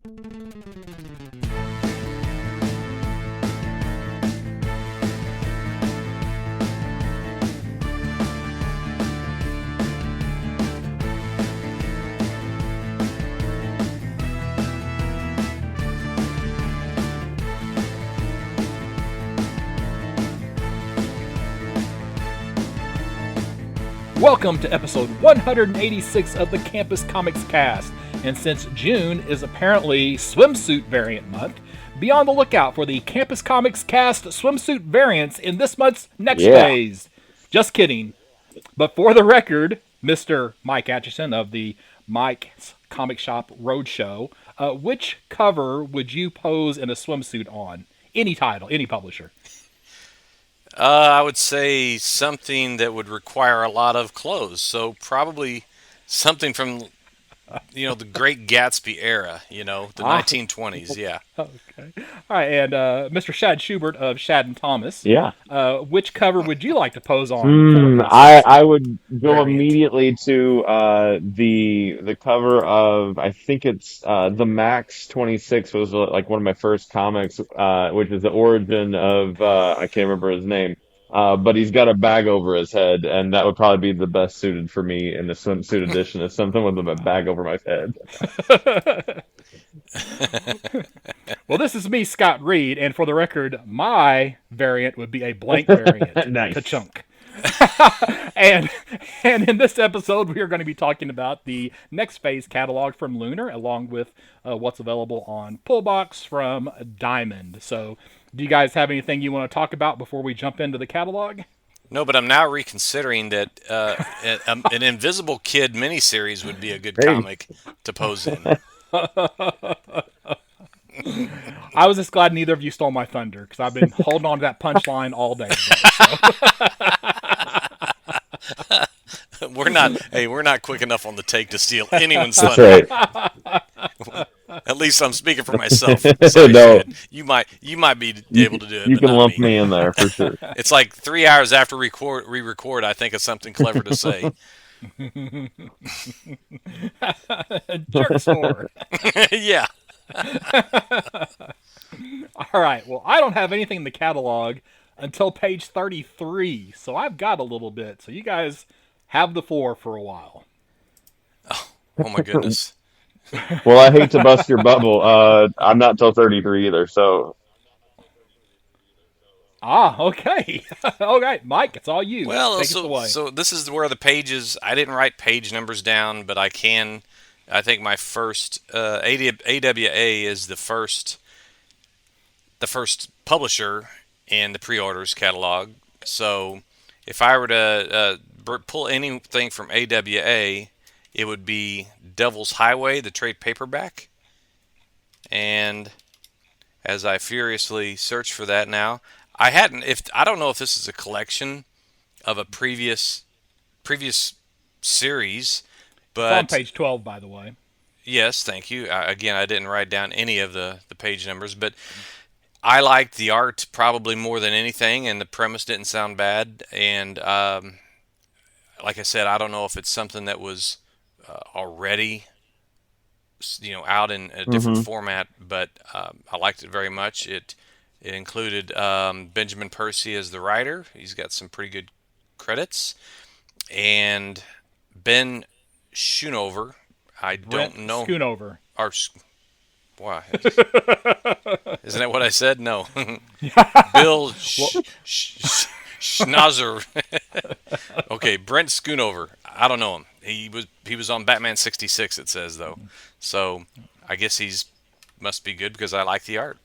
Welcome to episode 186 of the Campus Comics Cast, and since June is apparently Swimsuit Variant Month, be on the lookout for the Campus Comics Cast Swimsuit variants in this month's next phase. Just kidding. But for the record, Mr. Mike Atchison of the Mike's Comic Shop Roadshow, which cover would you pose in a swimsuit on? Any title, any publisher. I would say something that would require a lot of clothes. So probably something from, the Great Gatsby era, the 1920s, yeah. Okay. All right, and Mr. Shad Schubert of Shad and Thomas. Yeah. Which cover would you like to pose on? I would go immediately to the cover of, I think it's the Max 26 was like one of my first comics, which is the origin of I can't remember his name. But he's got a bag over his head, and that would probably be the best suited for me in the swimsuit edition. Is something with a bag over my head. Well, this is me, Scott Reed, and for the record, my variant would be a blank variant. Nice. Ka-chunk. and in this episode, we are going to be talking about the Next Phase catalog from Lunar, along with what's available on Pullbox from Diamond. So, do you guys have anything you want to talk about before we jump into the catalog? No, but I'm now reconsidering that an Invisible Kid miniseries would be a good comic to pose in. I was just glad neither of you stole my thunder, because I've been holding on to that punchline all day So. We're not quick enough on the take to steal anyone's thunder. That's right. At least I'm speaking for myself. Sorry, No. Shad. You might be able to do it. You but can not lump me me in there for sure. It's like 3 hours after we record, I think of something clever to say. Jerk snore. Yeah. All right, well, I don't have anything in the catalog until page 33, so I've got a little bit. So you guys have the floor for a while. Oh my goodness. Well, I hate to bust your bubble. I'm not till 33 either, so. Okay. Okay, Mike, it's all you. Well, Take us away. so this is where the pages, I didn't write page numbers down, but I think my first, AWA is the first publisher in the pre-orders catalog. So if I were to pull anything from AWA, it would be Devil's Highway, the trade paperback. And as I furiously search for that now, I don't know if this is a collection of a previous series, but it's on page 12, by the way. Yes, thank you. Again, I didn't write down any of the page numbers, but I liked the art probably more than anything, and the premise didn't sound bad. And like I said, I don't know if it's something that was already, out in a different format, but I liked it very much. It included Benjamin Percy as the writer. He's got some pretty good credits, and Ben Schoonover. I don't know. Schoonover. Why? Isn't that what I said? No. Bill Schnauzer. Okay, Brent Schoonover. I don't know him. He was on Batman 66, it says, though. So I guess must be good because I like the art.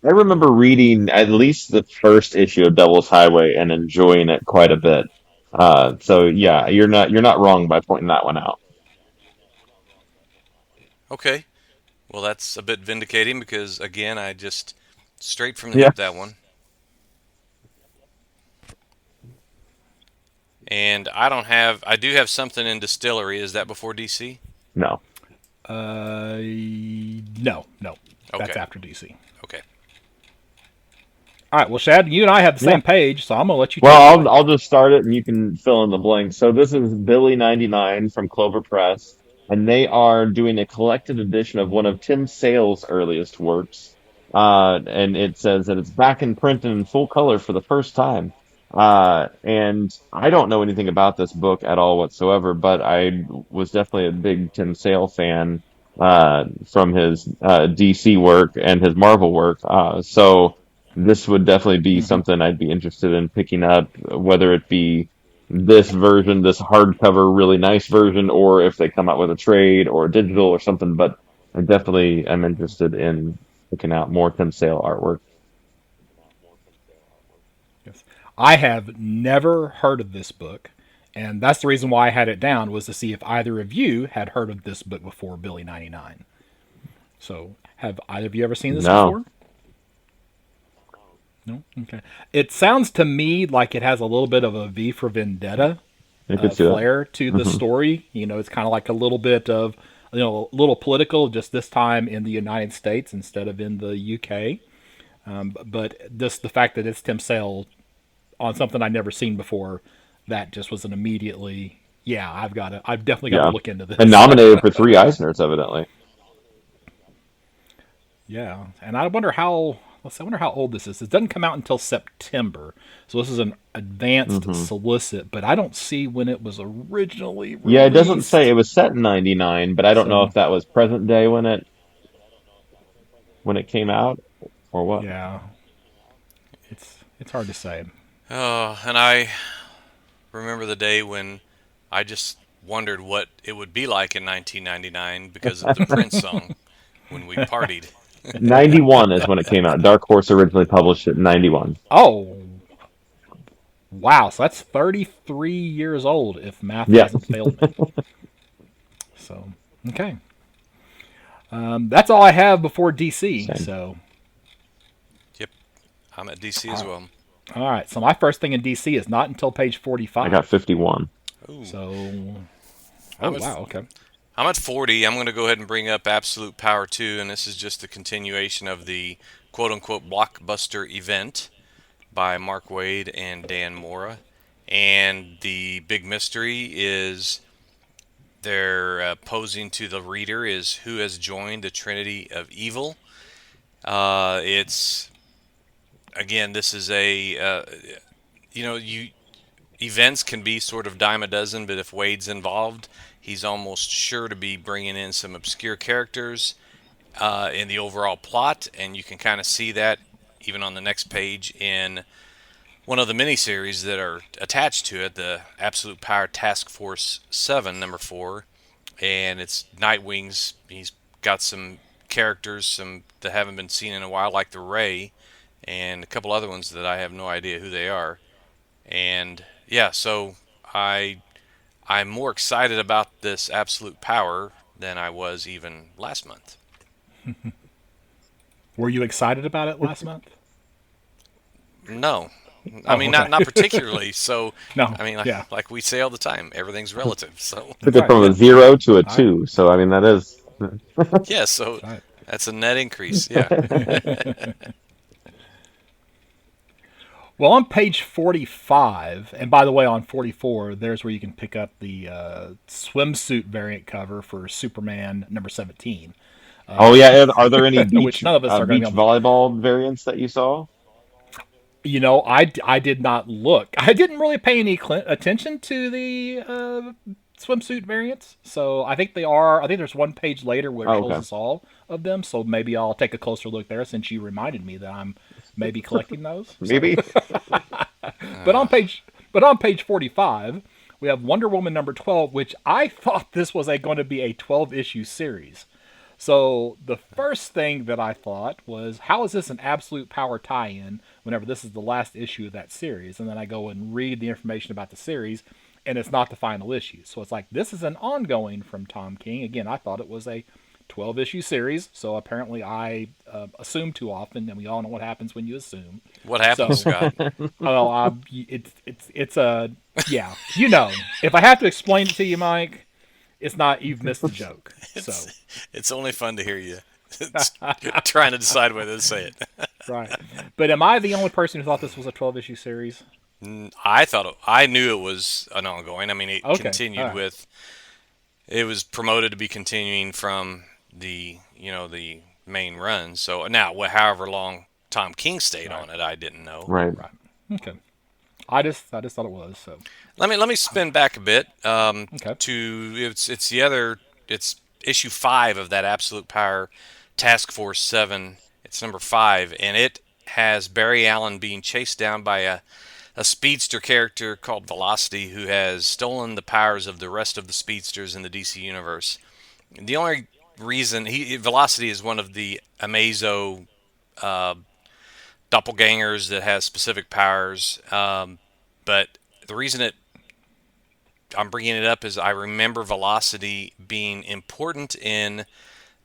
I remember reading at least the first issue of Devil's Highway and enjoying it quite a bit. So yeah, you're not wrong by pointing that one out. Okay. Well, that's a bit vindicating because, again, I just straight from the hip that one. And I do have something in Distillery. Is that before DC? No. No. Okay. That's after DC. Okay. All right, well, Shad, you and I have the same page, so I'm going to let you Well, take I'll just start it, and you can fill in the blanks. So this is Billy 99 from Clover Press. and they are doing a collected edition of one of Tim Sale's earliest works. And it says that it's back in print and in full color for the first time. And I don't know anything about this book at all whatsoever, but I was definitely a big Tim Sale fan from his DC work and his Marvel work. So this would definitely be Hmm. something I'd be interested in picking up, whether it be this version, this hardcover, really nice version, or if they come out with a trade or digital or something. But I definitely am interested in picking out more Tim Sale artwork. Yes. I have never heard of this book, and that's the reason why I had it down was to see if either of you had heard of this book before, Billy 99. So, have either of you ever seen this No, before? No. Okay. It sounds to me like it has a little bit of a V for Vendetta I could see that. flair to the Hmm. story. It's kind of like a little bit of, a little political, just this time in the United States instead of in the UK. But just the fact that it's Tim Sale on something I'd never seen before, that just was an immediately, yeah, I've definitely got to Yeah, look into and this. nominated for three Eisners, evidently. Yeah, and I wonder how. Let's see, I wonder how old this is. It doesn't come out until September, so this is an advanced Hmm. solicit. But I don't see when it was originally Yeah, it doesn't say released. it was set in '99, but I don't know So if that was present day when it came out or what. yeah, it's hard to say. And I remember the day when I just wondered what it would be like in 1999 because of the Prince song when we partied. 91 is when it came out. Dark Horse originally published it in 91. Oh wow, so that's 33 years old if math Yeah, hasn't failed me. So okay, that's all I have before DC. same. So Yep, I'm at DC as all well. all right, so my first thing in DC is not until page I got 45. 51. Ooh, So oh I'm at wow, okay. I'm at 40. I'm going to go ahead and bring up Absolute Power 2, and this is just the continuation of the quote unquote blockbuster event by Mark Waid and Dan Mora. And the big mystery is they're posing to the reader is who has joined the Trinity of Evil. It's again, this is a you events can be sort of dime a dozen, but if Wade's involved, he's almost sure to be bringing in some obscure characters in the overall plot, and you can kind of see that even on the next page in one of the miniseries that are attached to it, the Absolute Power Task Force 7, number 4, and it's Nightwing's. He's got some characters, some that haven't been seen in a while, like the Ray, and a couple other ones that I have no idea who they are. And yeah, so I I'm more excited about this Absolute Power than I was even last month. Were you excited about it last month? No, I Oh, mean okay. not particularly. So No, I mean yeah, like we say all the time, everything's relative. So Took that's it right. from a Yeah, 0 to a I 2. So, I mean, that is. yeah, so that's that's a net increase. Yeah. right. Well, on page 45, and by the way, on 44, there's where you can pick up the swimsuit variant cover for Superman number 17, Oh, yeah. Are there any which none of us are going to beach be able to. volleyball variants that you saw? I did not look. I didn't really pay any attention to the swimsuit variants. So I think they are. I think there's one page later where it Oh, shows okay. us all of them. So maybe I'll take a closer look there since you reminded me that I'm maybe collecting those. So, Maybe. but Uh, on page but on page 45, we have Wonder Woman number 12, which I thought this was going to be a 12 issue series. So the first thing that I thought was, how is this an absolute power tie-in whenever this is the last issue of that series? And then I go and read the information about the series, and it's not the final issue. So it's like, this is an ongoing from Tom King. Again, I thought it was a 12 issue series. So apparently I assume too often, and we all know what happens when you assume. what happened, So, Scott? well, it's a, yeah, if I have to explain it to you, Mike, it's not, you've missed the joke. So. It's only fun to hear you trying to decide whether to say it. Right. But am I the only person who thought this was a 12 issue series? I knew it was an ongoing. I mean, it Okay. All continued right. with it was promoted to be continuing from the main run. So now, however long Tom King stayed Right. on it, I didn't know. Right. Right. Okay. I just thought it was so. Let me spin back a bit Okay. to it's issue 5 of that Absolute Power Task Force 7. It's number 5, and it has Barry Allen being chased down by a speedster character called Velocity, who has stolen the powers of the rest of the speedsters in the DC universe. The only reason Velocity is one of the Amazo uh, doppelgangers that has specific powers, but the reason I'm bringing it up is I remember Velocity being important in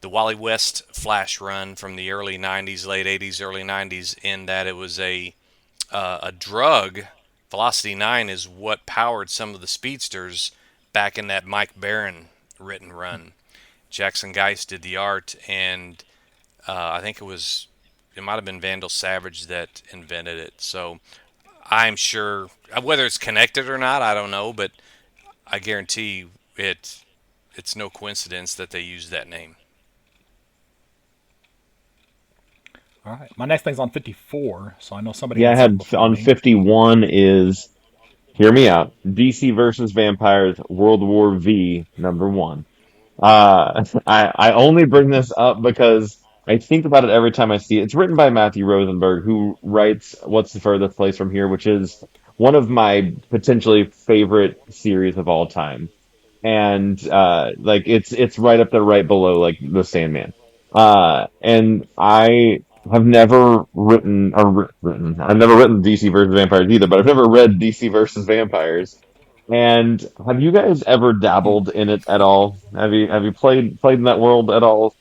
the Wally West Flash run from the early '90s, late '80s, early '90s, in that it was a drug. Velocity 9 is what powered some of the speedsters back in that Mike Barron written run. Jackson Geist did the art, and I think it might have been Vandal Savage that invented it. So I'm sure whether it's connected or not, I don't know, but I guarantee it's no coincidence that they use that name. All right. My next thing's on 54, so I know somebody Yeah, I had something had before on me. 51 is, hear me out, DC versus Vampires World War V #1. I only bring this up because I think about it every time I see it. It's written by Matthew Rosenberg, who writes What's the Furthest Place from Here, which is one of my potentially favorite series of all time. And like it's right up there, right below like The Sandman. And I have never written. I've never written DC versus Vampires either, but I've never read DC versus Vampires. And have you guys ever Hmm. dabbled in it at all? Have you played in that world at all?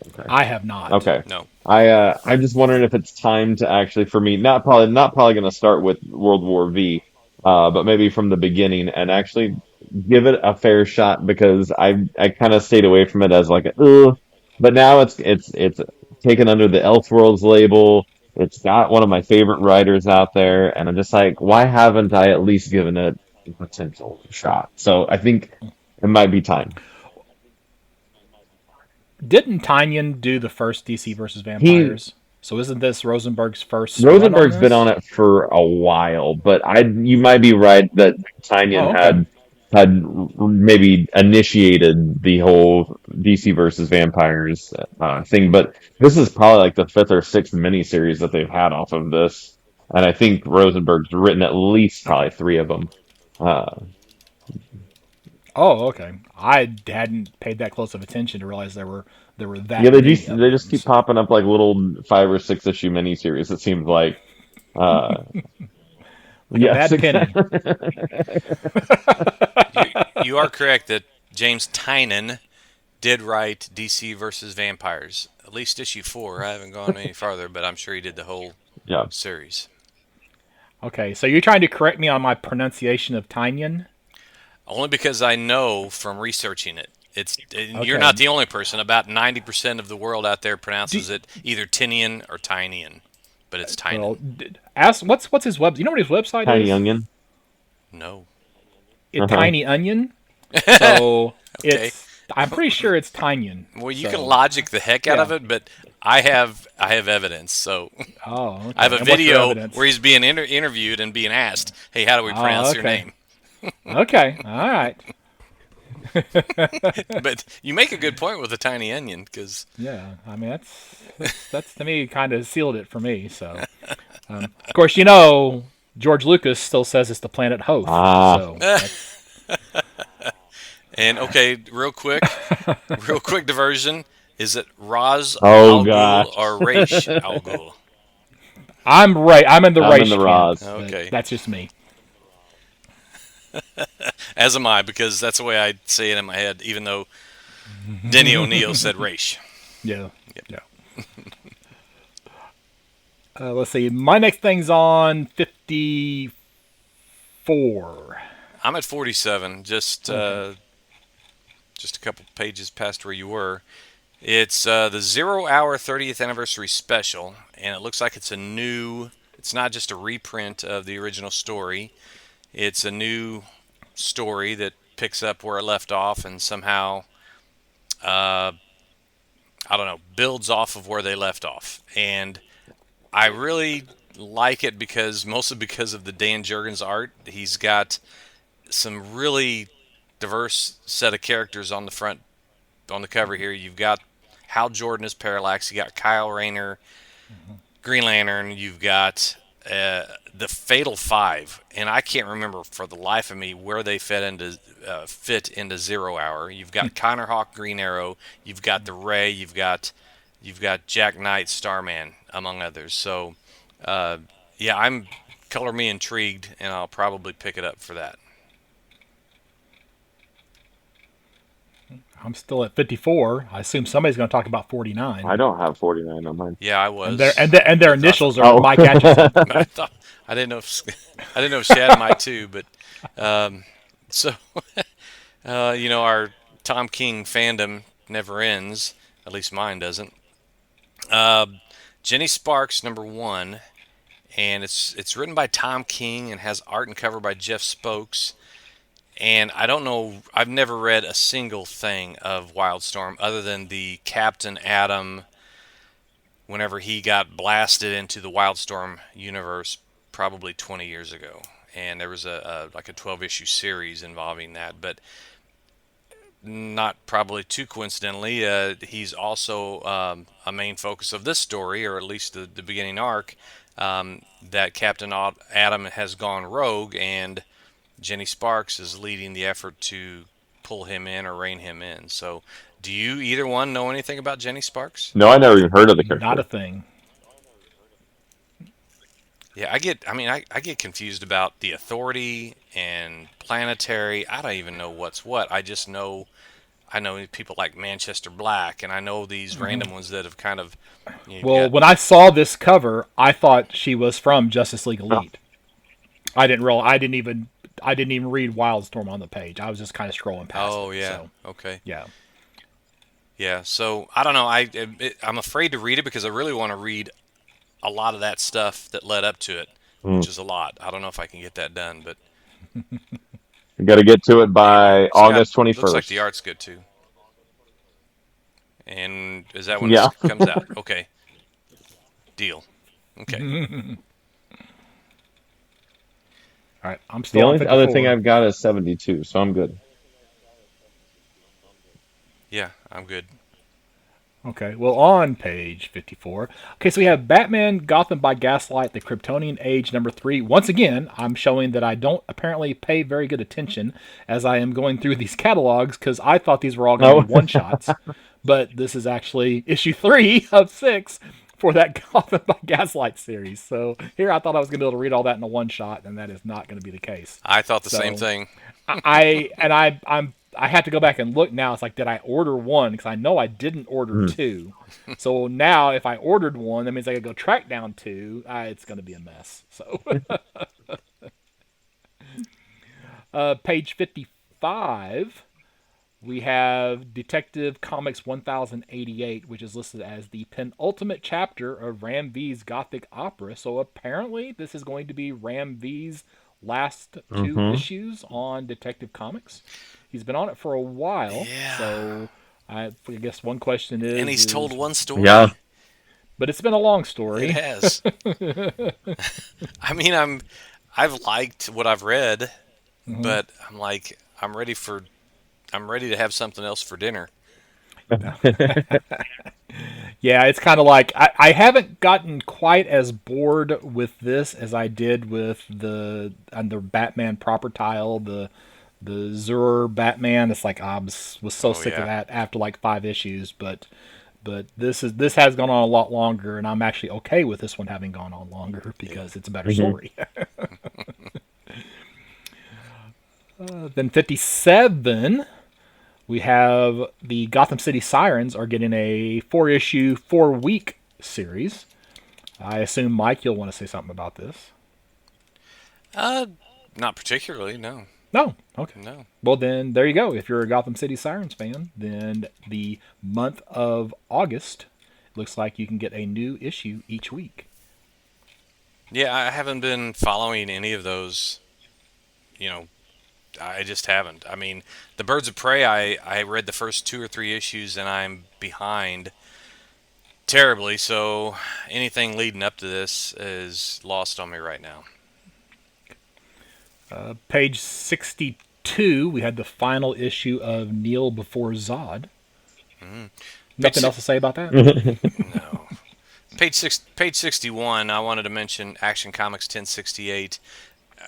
Okay. I have not. Okay. No. I'm just wondering if it's time to actually, for me, not probably going to start with World War V, but maybe from the beginning and actually give it a fair shot, because I kind of stayed away from it as like a, ugh. But now it's taken under the Elseworlds label. It's got one of my favorite writers out there, and I'm just like, why haven't I at least given it a potential shot? So I think it might be time. Didn't Tynion do the first DC versus He Vampires? So isn't this Rosenberg's first run on Rosenberg's been on this? it for a while, but you might be right that Tynion Oh, okay. had maybe initiated the whole DC versus vampires thing. But this is probably like the fifth or sixth miniseries that they've had off of this, and I think Rosenberg's written at least probably three of them. Uh, Oh, okay. I hadn't paid that close of attention to realize there were yeah, that many of they just them. keep So, popping up like little 5 or 6 issue miniseries. It seems like. Uh, like a yes, bad penny. exactly. You are correct that James Tynan did write DC versus Vampires, at least issue 4. I haven't gone any farther, but I'm sure he did the whole Yeah. series. Okay, so you're trying to correct me on my pronunciation of Tynion? Only because I know from researching it. You're Okay. not the only person. About 90% of the world out there Do, pronounces it either Tinian or Tynian, but it's well, Tynan. ask what's his web? You know what his website Tiny is? Onion. No. It Uh-huh. Tiny Onion. So Okay. I'm pretty sure it's Tynion. Well, you can So logic the heck out of yeah. it, but I have evidence. So Oh, I have okay. a And what's your video where evidence? he's being interviewed and being asked, "Hey, how do we Oh, pronounce your okay. name?" Okay. All right. But you make a good point with the tiny onion because Yeah. I mean, that's to me kind of sealed it for me. So, of course, George Lucas still says it's the planet Hoth. Ah, So that's and okay, real quick diversion. Is it Raz oh Al Ghul gosh. or Raish Al Ghul? I'm right. I'm in the I'm in race the camp, Roz. but Okay, that's just me. as am I because that's the way I say it in my head. Even though Denny O'Neil said Raish. Yeah. Yep. Yeah. Let's see. My next thing's on 54. I'm at 47, Okay. just a couple pages past where you were. It's the 0 Hour 30th Anniversary Special, and it looks like it's a new. It's not just a reprint of the original story. It's a new story that picks up where it left off and somehow, uh, I don't know, builds off of where they left off. And I really like it because mostly because of the Dan Jurgens art. He's got some really diverse set of characters on the front on the cover here. You've got Hal Jordan as Parallax. You got Kyle Rayner, Green Lantern. You've got the Fatal Five, and I can't remember for the life of me where they fit into 0 Hour. You've got Connor Hawk, Green Arrow. You've got the Ray. You've got Jack Knight, Starman, among others. So, yeah, color me intrigued, and I'll probably pick it up for that. I'm still at 54. I assume somebody's going to talk about 49. I don't have 49 on mine. Yeah, I was. And their initials are Mike Atchison. I didn't know if Shad might too, but so our Tom King fandom never ends. At least mine doesn't. Jenny Sparks #1, and it's written by Tom King and has art and cover by Jeff Spokes. And I don't know, I've never read a single thing of Wildstorm other than the Captain Atom, whenever he got blasted into the Wildstorm universe probably 20 years ago. And there was a 12-issue series involving that. But not probably too coincidentally, he's also a main focus of this story, or at least the beginning arc, that Captain Atom has gone rogue, and Jenny Sparks is leading the effort to pull him in or rein him in. So, do you either one know anything about Jenny Sparks? No, I never even heard of the character. Not a thing. Yeah, I get confused about the Authority and Planetary. I don't even know what's what. I know people like Manchester Black, and I know these random ones that have kind of. When I saw this cover, I thought she was from Justice League Elite. I didn't even read Wildstorm on the page. I was just kind of scrolling past. Oh, yeah. So, okay. Yeah. Yeah. So I don't know. I'm afraid to read it because I really want to read a lot of that stuff that led up to it, which is a lot. I don't know if I can get that done, but you got to get to it by August 21st. Looks like the art's good too. And is that when it comes out? Okay. Deal. Okay. All right, I'm still. The only other thing I've got is 72, so I'm good. Yeah, I'm good. Okay, well, on page 54. Okay, so we have Batman Gotham by Gaslight, the Kryptonian Age #3. Once again, I'm showing that I don't apparently pay very good attention as I am going through these catalogs, because I thought these were all going to be one-shots. But this is actually issue 3 of 6 for that Gotham by Gaslight series. So here I thought I was going to be able to read all that in a one-shot, and that is not going to be the case. I thought the same thing. I had to go back and look now. It's like, did I order one? Because I know I didn't order 2. So now if I ordered 1, that means I could go track down 2. It's going to be a mess. So page 55, we have Detective Comics 1088, which is listed as the penultimate chapter of Ram V's Gothic opera. So apparently this is going to be Ram V's last 2 issues on Detective Comics. He's been on it for a while, so I guess one question is... And he's told one story. Yeah. But it's been a long story. It has. I mean, I've liked what I've read, but I'm ready to have something else for dinner. Yeah, it's kind of like I haven't gotten quite as bored with this as I did with the Batman proper tile, the Zur Batman. It's like I was so sick of that after like 5 issues, but this has gone on a lot longer, and I'm actually okay with this one having gone on longer because it's a better story. Then 57. We have the Gotham City Sirens are getting a 4-issue, 4-week series. I assume, Mike, you'll want to say something about this. Not particularly, no. No? Okay. No. Well, then, there you go. If you're a Gotham City Sirens fan, then the month of August looks like you can get a new issue each week. Yeah, I haven't been following any of those, I just haven't. I mean, the Birds of Prey, I read the first 2 or 3 issues, and I'm behind terribly. So anything leading up to this is lost on me right now. Page 62, we had the final issue of Kneel Before Zod. Page Nothing else to say about that? No. Page 61. I wanted to mention Action Comics 1068.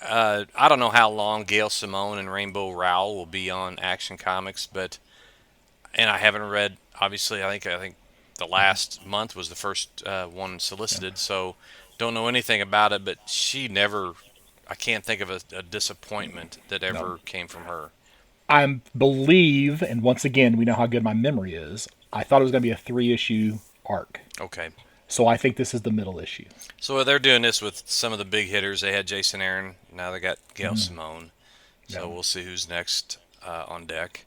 I don't know how long Gail Simone and Rainbow Rowell will be on Action Comics, and I haven't read. Obviously, I think the last month was the first one solicited, so don't know anything about it. But she never. I can't think of a disappointment that No. ever came from her. I believe, and once again, we know how good my memory is, I thought it was going to be a 3-issue arc. Okay. So I think this is the middle issue. So they're doing this with some of the big hitters. They had Jason Aaron. Now they got Gail Simone. So Yeah. we'll see who's next on deck.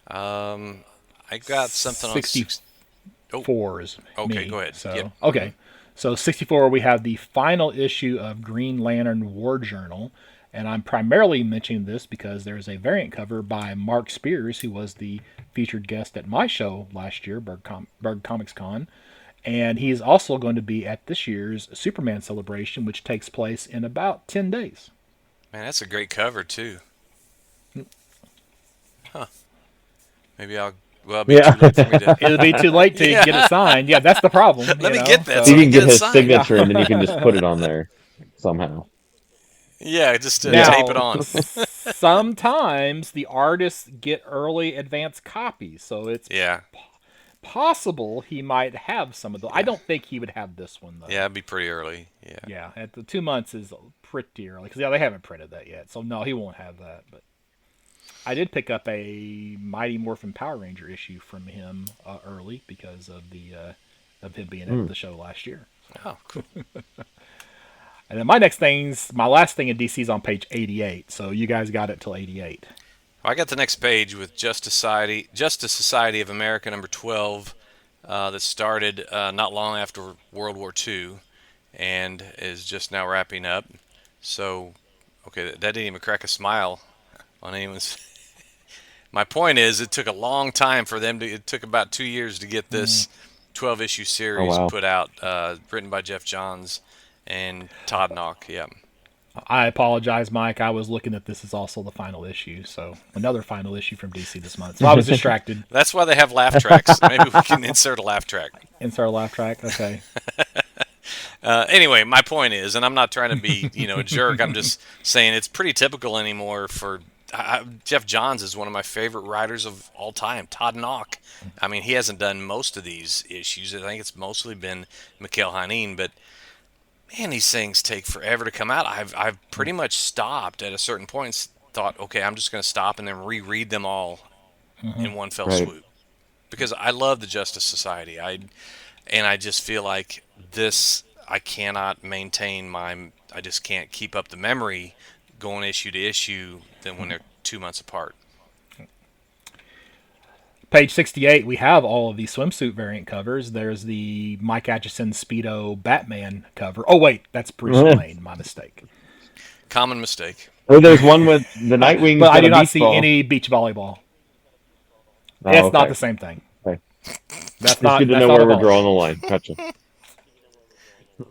I got something on 64 is Okay, me. go ahead. So, Yep. okay. So 64, we have the final issue of Green Lantern War Journal. And I'm primarily mentioning this because there's a variant cover by Mark Spears, who was the featured guest at my show last year, Berg Comics Con. And he's also going to be at this year's Superman celebration, which takes place in about 10 days. Man, that's a great cover too. Huh. Maybe I'll. Well, it'll be Yeah. too late for me to. It'll be too late to Yeah. get it signed. Yeah, that's the problem. Let me know? get that. So, You So can get it his signed. signature, and then you can just put it on there somehow. Yeah, just to Now, tape it on. sometimes the artists get early advance copies, so it's Yeah. possible he might have some of those. I don't think he would have this one though. Yeah, it'd be pretty early. Yeah. Yeah, at the 2 months is pretty early because they haven't printed that yet, so no, he won't have that. But I did pick up a Mighty Morphin Power Ranger issue from him early because of the of him being at the show last year. Oh, cool. And then my last thing in DC is on page 88. So you guys got it till 88. Well, I got the next page with Justice Society of America number 12 that started not long after World War II and is just now wrapping up. So, okay, that didn't even crack a smile on anyone's. My point is, it took a long time for them to. It took about 2 years to get this 12-issue series wow. put out, written by Jeff Johns and Todd Knock. Yeah. I apologize, Mike. I was looking at this as also the final issue. So another final issue from DC this month. So I was distracted. That's why they have laugh tracks. Maybe we can insert a laugh track. Insert a laugh track. Okay. Anyway, my point is, and I'm not trying to be, a jerk. I'm just saying it's pretty typical anymore for Jeff Johns is one of my favorite writers of all time. Todd Knock. I mean, he hasn't done most of these issues. I think it's mostly been Mikhail Hanine, but man, these things take forever to come out. I've pretty much stopped at a certain point and thought, okay, I'm just going to stop and then reread them all in one fell Right. swoop because I love the Justice Society. I just feel like this. I cannot maintain I just can't keep up the memory going issue to issue than when they're 2 months apart. Page 68, we have all of these swimsuit variant covers. There's the Mike Atchison Speedo Batman cover. Oh, wait, that's Bruce Wayne. My mistake. Common mistake. Or there's one with the Nightwing's But I got do a not beach see ball. any beach volleyball. Oh, It's not okay. the same thing. Okay. That's It's not. good to That's know not where a we're volleyball. drawing the line. Gotcha.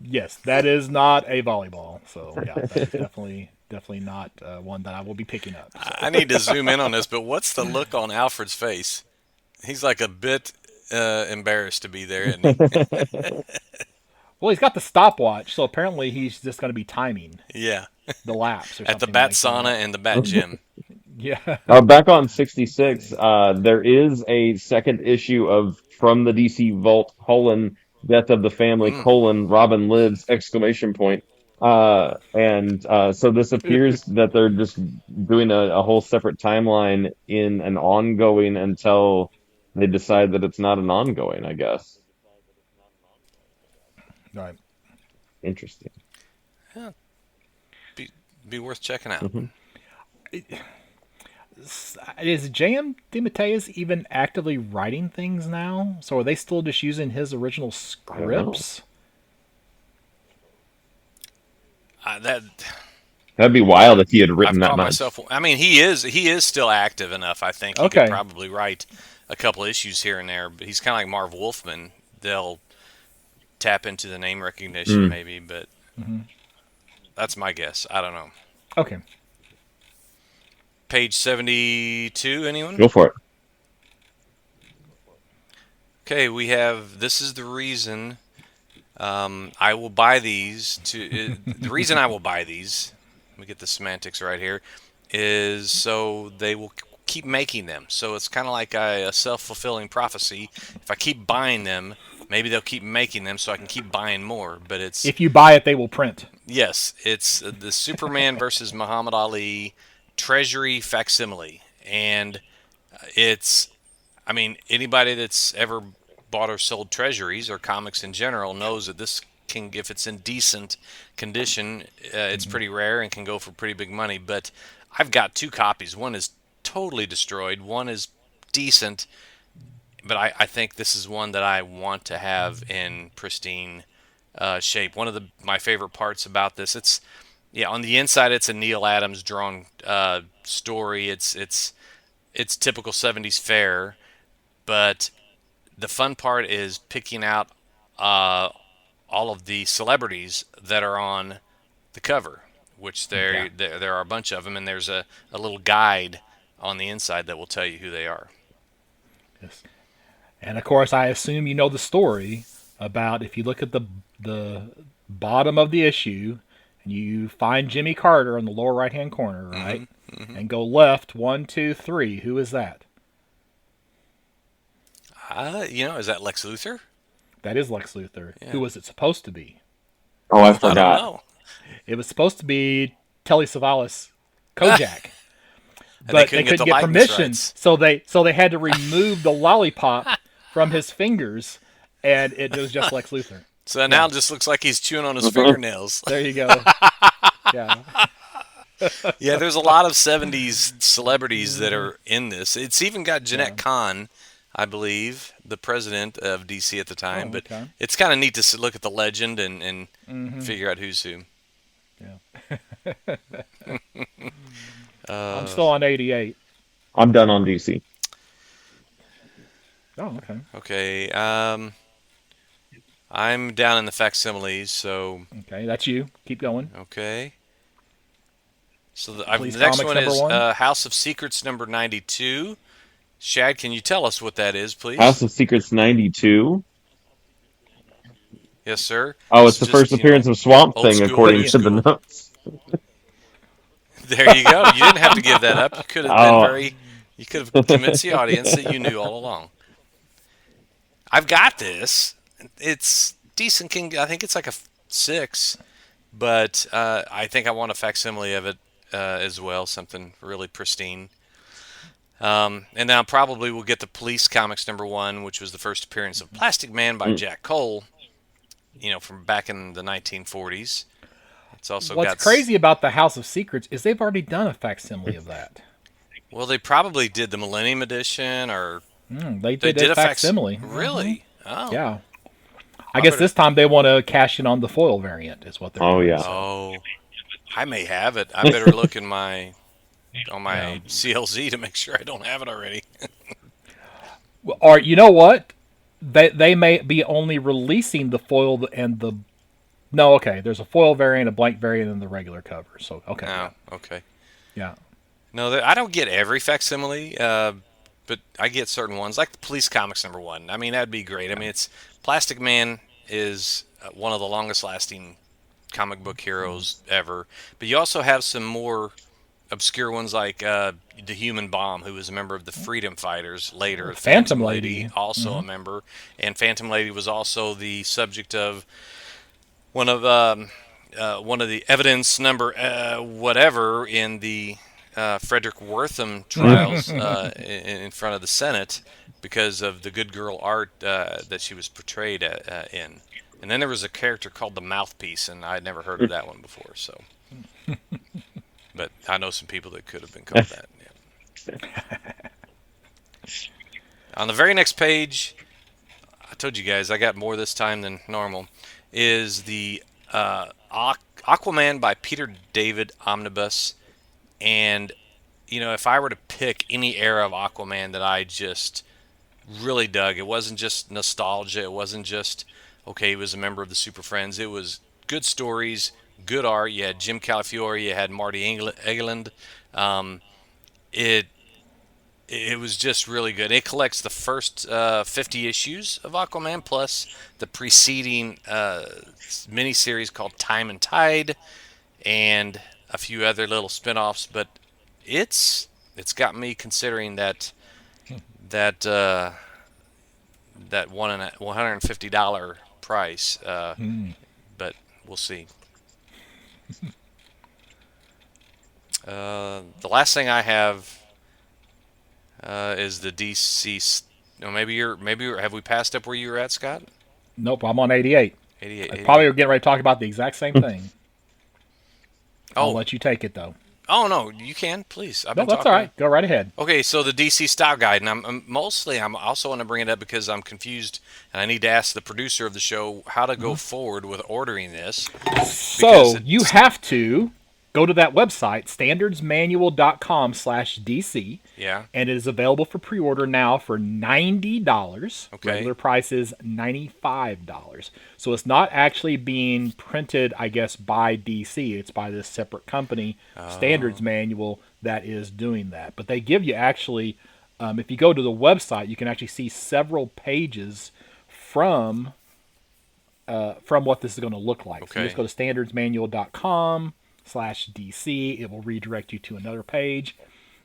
Yes, that is not a volleyball. So yeah, that is definitely not one that I will be picking up. So. I need to zoom in on this, but what's the look on Alfred's face? He's like a bit embarrassed to be there, isn't he? Well, he's got the stopwatch, so apparently he's just going to be timing Yeah. the laps or At the something Bat like Sauna that. and the Bat Gym. Yeah. Back on 66, there is a second issue of From the DC Vault, Death of the Family, Robin Lives, ! So this appears that they're just doing a whole separate timeline in an ongoing until they decide that it's not an ongoing, I guess. Right. Interesting. Yeah. Be worth checking out. Mm-hmm. Is J.M. DeMatteis even actively writing things now? So are they still just using his original I don't know. scripts? That That'd be wild if he had I've written that caught much. myself. I mean, he is still active enough. I think he could Okay. probably write a couple issues here and there. But he's kind of like Marv Wolfman. They'll tap into the name recognition Mm. maybe, but Hmm. that's my guess. I don't know. Okay. Page 72. Anyone? Go for it. Okay, we have. This is the reason I will buy these. The reason I will buy these. Let me get the semantics right here. Is so they will keep making them. So it's kind of like a self-fulfilling prophecy. If I keep buying them, maybe they'll keep making them, so I can keep buying more. But it's If you buy it, they will print. yes, it's the Superman versus Muhammad Ali Treasury facsimile, and it's. I mean, anybody that's ever bought or sold treasuries or comics in general knows that this can, if it's in decent condition, it's pretty rare and can go for pretty big money. But I've got two copies. One is totally destroyed. One is decent, but I think this is one that I want to have in pristine shape. One of my favorite parts about this, it's yeah, on the inside it's a Neil Adams drawn story. It's typical 70s fare, but the fun part is picking out all of the celebrities that are on the cover, which Yeah. there are a bunch of them, and there's a little guide on the inside that will tell you who they are. Yes. And of course, I assume you know the story about if you look at the bottom of the issue and you find Jimmy Carter in the lower right hand corner, right? And go left, one, two, three. Who is that? Is that Lex Luthor? That is Lex Luthor. Yeah. Who was it supposed to be? Oh, I I don't forgot. know. It was supposed to be Telly Savalas Kojak. And they But they couldn't get the couldn't get likeness permission, rights. so they had to remove the lollipop from his fingers, and it was just Lex Luthor. So now it just looks like he's chewing on his Mhm. fingernails. There you go. Yeah. Yeah, there's a lot of 70s celebrities that are in this. It's even got Jeanette Kahn, I believe, the president of DC at the time. Oh, But okay. it's kind of neat to look at the legend and Hmm. figure out who's who. Yeah. I'm Uh, still on 88. I'm done on DC. Oh, okay. okay, I'm down in the facsimiles, so Okay, that's you. Keep going. okay. So Police the next Comics one number is one. House of Secrets number 92. Shad, can you tell us what that is, House please? of Secrets 92. Yes, sir. Oh, This it's is the first just, appearance of Swamp old Thing, school, according new Yeah. to the school. notes. There you go. You didn't have to give that up. You could have been Oh, very. You could have convinced the audience that you knew all along. I've got this. It's decent. I think it's like a 6, but I think I want a facsimile of it as well, something really pristine. And now probably we'll get the Police Comics number 1, which was the first appearance of Plastic Man by mm. Jack Cole. From back in the 1940s. It's also What's got. crazy about the House of Secrets is they've already done a facsimile of that. Well, they probably did the Millennium Edition, or They they did a did a fax. facsimile. Really? Oh, Yeah. I I guess better. this time they want to cash in on the foil variant, is what they're Oh, doing. yeah. So, Oh, I may have it. I better look in on my yeah. CLZ to make sure I don't have it already. Or you know what? They may be only releasing the foil and the. No, okay. There's a foil variant, a blank variant, and the regular cover. So okay, Oh, okay. yeah. No, I don't get every facsimile, but I get certain ones, like the Police Comics number 1. I mean, that'd be great. I mean, it's Plastic Man is one of the longest-lasting comic book heroes ever. But you also have some more obscure ones like the Human Bomb, who was a member of the Freedom Fighters later. Phantom Lady. Also a member, and Phantom Lady was also the subject of one of the evidence number whatever in the Frederick Wortham trials in front of the Senate because of the good girl art that she was portrayed in. And then there was a character called the Mouthpiece, and I had never heard of that one before. So, but I know some people that could have been called that. Yeah. On the very next page, I told you guys I got more this time than normal. Is the Aquaman by Peter David Omnibus, and if I were to pick any era of Aquaman that I just really dug, it wasn't just nostalgia. It wasn't just okay. He was a member of the Super Friends. It was good stories, good art. You had Jim Calafiore. You had Marty Egeland. Um, it it was just really good. It collects the first 50 issues of Aquaman plus the preceding miniseries called Time and Tide and a few other little spin-offs. But it's got me considering that that $150 price. But we'll see. The last thing I have is the DC. No, have we passed up where you were at, Scott? Nope, I'm on 88. 88. I probably are getting ready to talk about the exact same thing. I'll Oh, let you take it though. oh no, you can please. I've No, been that's talking. all right. Go right ahead. Okay, so the DC style guide, and I'm also want to bring it up because I'm confused, and I need to ask the producer of the show how to go forward with ordering this. So you have to go to that website, standardsmanual.com/DC, Yeah. and it is available for pre-order now for $90. Okay. Regular price is $95. So it's not actually being printed, I guess, by DC. It's by this separate company, Standards Manual, that is doing that. But they give you actually, if you go to the website, you can actually see several pages from what this is going to look like. So Okay. you just go to standardsmanual.com/DC. It will redirect you to another page.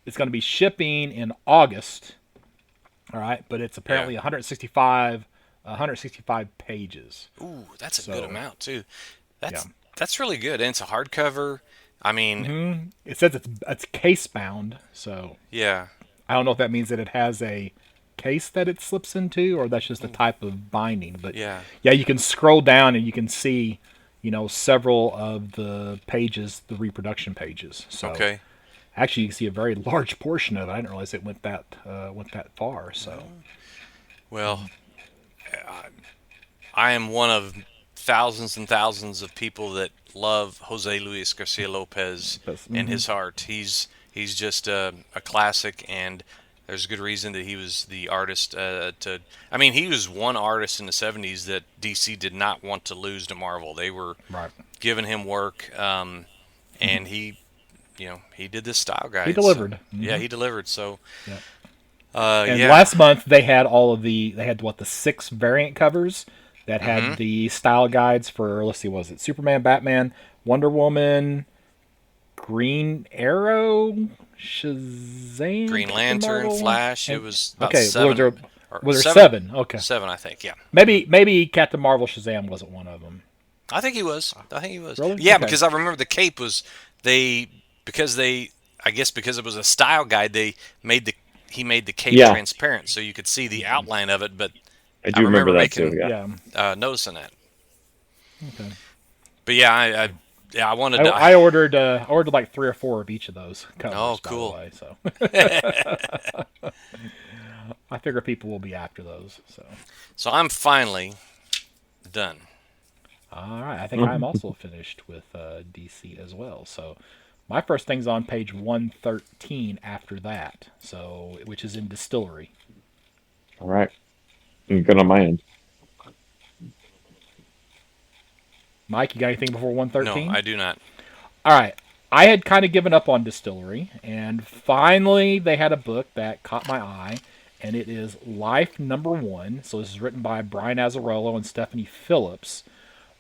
It's going to be shipping in August. All right, but it's apparently 165 pages. Ooh, that's a So, good amount too. That's yeah. that's really good, and it's a hardcover. I mean, It says it's case bound, so yeah. I don't know if that means that it has a case that it slips into, or that's just a type of binding. But Yeah. you can scroll down and you can see, several of the pages, the reproduction pages. So Okay. actually, you can see a very large portion of it. I didn't realize it went that far. So Well, I am one of thousands and thousands of people that love Jose Luis Garcia Lopez and his art. He's just a classic, and there's a good reason that he was the artist I mean, he was one artist in the 70s that DC did not want to lose to Marvel. They were right, giving him work, and he did this style guide. he delivered. Yeah, he delivered. So, Yeah. yeah. And last month they had the 6 variant covers that had the style guides for, let's see, was it Superman, Batman, Wonder Woman, Green Arrow, Shazam, Green Captain Lantern, Marvel? Flash. And- It was about okay. seven. Was there 7? Okay. 7, I think. Yeah. Maybe Captain Marvel, Shazam wasn't one of them. I think he was. Really? Yeah, Okay. because I remember the cape was I guess because it was a style guide, he made the cape Yeah. transparent so you could see the outline of it. But I do remember that too. making- Yeah. Yeah. noticing that. Okay. But yeah, I wanted to. I ordered like 3 or 4 of each of those covers. Oh, by cool. the way, so I figure people will be after those. So I'm finally done. all right, I think I'm also finished with DC as well. So my first thing's on page 113 after that. So which is in Distillery. All right. Good on my end. Mike, you got anything before 113? No, I do not. All right. I had kind of given up on Distillery, and finally they had a book that caught my eye, and it is Life Number 1. So this is written by Brian Azzarello and Stephanie Phillips.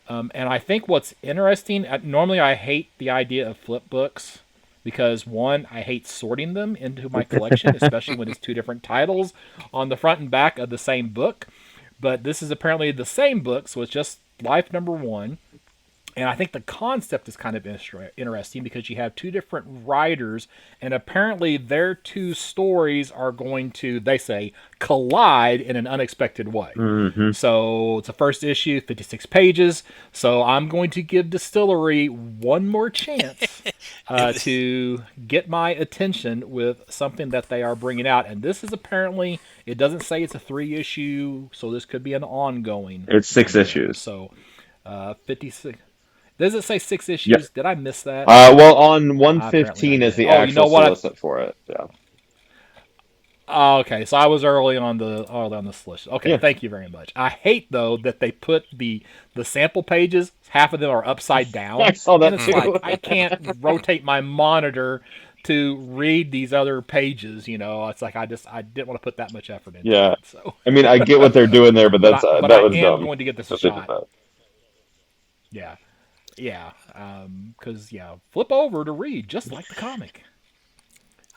And I think what's interesting, normally I hate the idea of flip books because, one, I hate sorting them into my collection, especially when it's 2 different titles on the front and back of the same book. But this is apparently the same book, so it's just Life Number 1. And I think the concept is kind of interesting because you have 2 different writers, and apparently their 2 stories are going to, they say, collide in an unexpected way. So it's a first issue, 56 pages. So I'm going to give Distillery one more chance to get my attention with something that they are bringing out. And this is apparently, it doesn't say it's a 3 issue, so this could be an ongoing. It's 6 issues. So 56. Does it say 6 Yeah. issues? Did I miss that? Well, on Apparently I 115 is did. the Oh, you actual know what? solicit for it. Yeah. Oh, okay, so I was early on this list. Okay, Yeah. thank you very much. I hate though that they put the sample pages. Half of them are upside I down, saw and that it's Mm. like too. I can't rotate my monitor to read these other pages. It's like I didn't want to put that much effort into Yeah. it. So, I mean, I get what they're doing there, but but I that was am dumb going to give this a that they did shot. that. Yeah, yeah, because flip over to read just like the comic.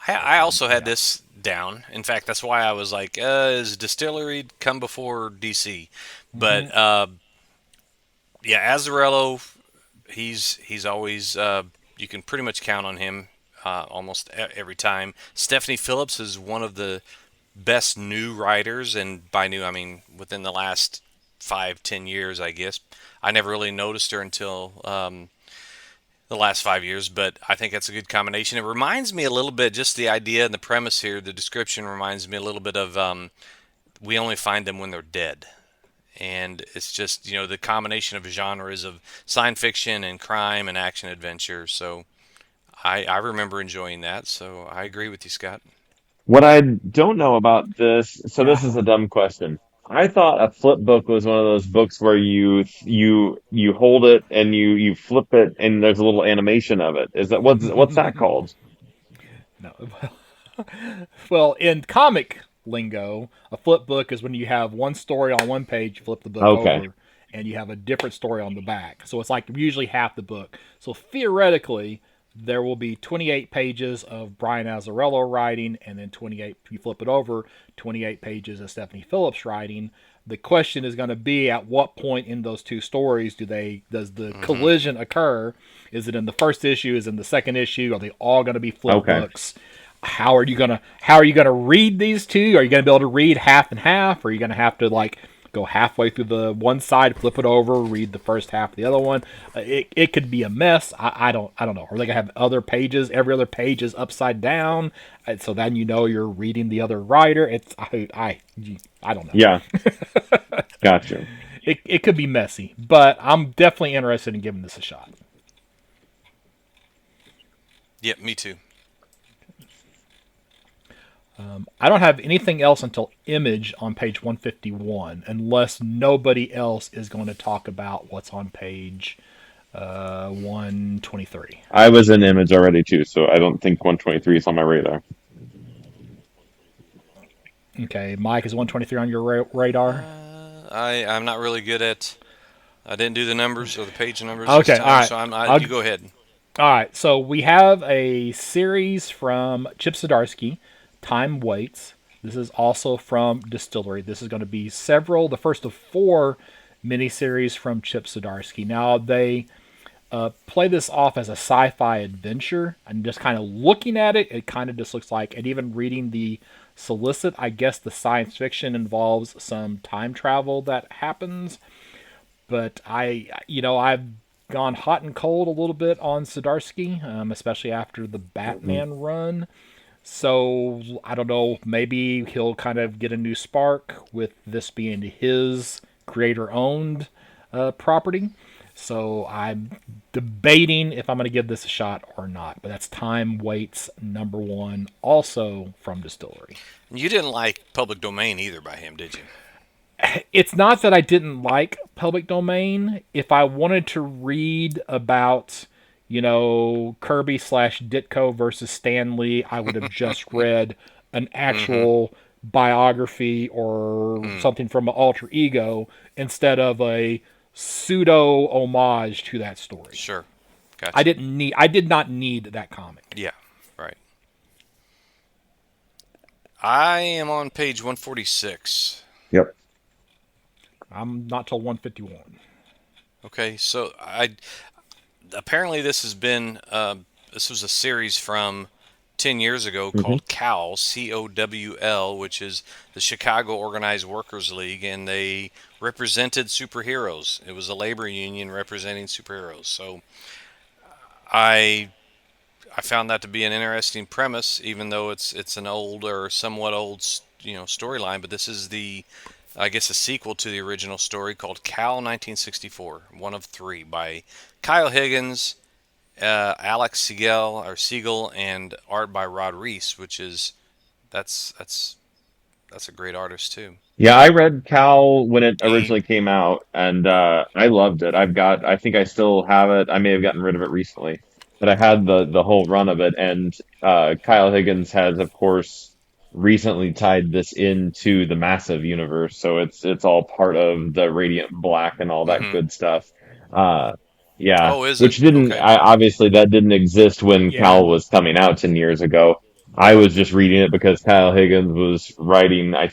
I But also had yeah. this down. In fact, that's why I was like, is Distillery come before DC? Hmm. But yeah, Azzarello, he's always you can pretty much count on him almost every time. Stephanie Phillips is one of the best new writers, and by new I mean within the last 5-10 years, I guess. I never really noticed her until the last 5 years, but I think that's a good combination. It reminds me a little bit, just the idea and the premise here, the description reminds me a little bit of We Only Find Them When They're Dead. And it's just, the combination of genres of science fiction and crime and action adventure. So I remember enjoying that. So I agree with you, Scott. What I don't know about this, so Yeah. this is a dumb question. I thought a flip book was one of those books where you hold it and you flip it and there's a little animation of it. Is that what's that called? No. Well, in comic lingo, a flip book is when you have one story on one page, you flip the book Okay. over, and you have a different story on the back. So it's like usually half the book. So theoretically, there will be 28 pages of Brian Azzarello writing, and then 28, if you flip it over, 28 pages of Stephanie Phillips writing. The question is going to be at what point in those two stories does the Hmm. collision occur? Is it in the first issue? Is it in the second issue? Are they all going to be flip Okay. books? How are you gonna read these two? Are you gonna be able to read half and half? Or are you gonna have to like go halfway through the one side, flip it over, read the first half of the other one? It could be a mess. I don't know. Are they gonna have other pages? Every other page is upside down, so then you're reading the other writer. I don't know. Yeah, gotcha. It could be messy, but I'm definitely interested in giving this a shot. Yep, me too. I don't have anything else until Image on page 151, unless nobody else is going to talk about what's on page 123. I was in Image already too, so I don't think 123 is on my radar. Okay, Mike, is 123 on your radar? I'm not really good at. I didn't do the numbers or the page numbers this Okay, all time, right. so I'll, you go ahead. all right, so we have a series from Chip Zdarsky, Time Waits. This is also from Distillery. This is going to be the first of four miniseries from Chip Zdarsky. Now, they play this off as a sci-fi adventure, and just kind of looking at it, it kind of just looks like, and even reading the solicit, I guess the science fiction involves some time travel that happens. But I've gone hot and cold a little bit on Zdarsky, especially after the Mhm. Batman run. So I don't know, maybe he'll kind of get a new spark with this being his creator-owned property. So I'm debating if I'm going to give this a shot or not. But that's Time Waits #1, also from Distillery. You didn't like Public Domain either by him, did you? It's not that I didn't like Public Domain. If I wanted to read about, Kirby slash Ditko versus Stanley, I would have just read an Mm-hmm. actual biography or Mm. something from an alter ego instead of a pseudo homage to that story. Sure. Gotcha. I did not need that comic. Yeah. Right. I am on page 146. Yep. I'm not till 151. Okay, so I apparently this was a series from 10 years ago Hmm. called COWL, COWL, which is the Chicago Organized Workers League, and they represented superheroes. It was a labor union representing superheroes. So I I found that to be an interesting premise, even though it's an old or somewhat old storyline. But this is the I guess, a sequel to the original story called Cal 1964, one of three, by Kyle Higgins, Alex Siegel, and art by Rod Reese, which is that's that's a great artist too. Yeah, I read Cal when it And originally came out, and I loved it. I think I still have it. I may have gotten rid of it recently, but I had the whole run of it. And Kyle Higgins has, of course, recently tied this into the Massive universe, so it's all part of the Radiant Black and all that mm-hmm. good stuff. Uh, yeah, Oh, is it which didn't okay? obviously that didn't exist when Yeah. Cal was coming out 10 years ago. I was just reading it because Kyle Higgins was writing, I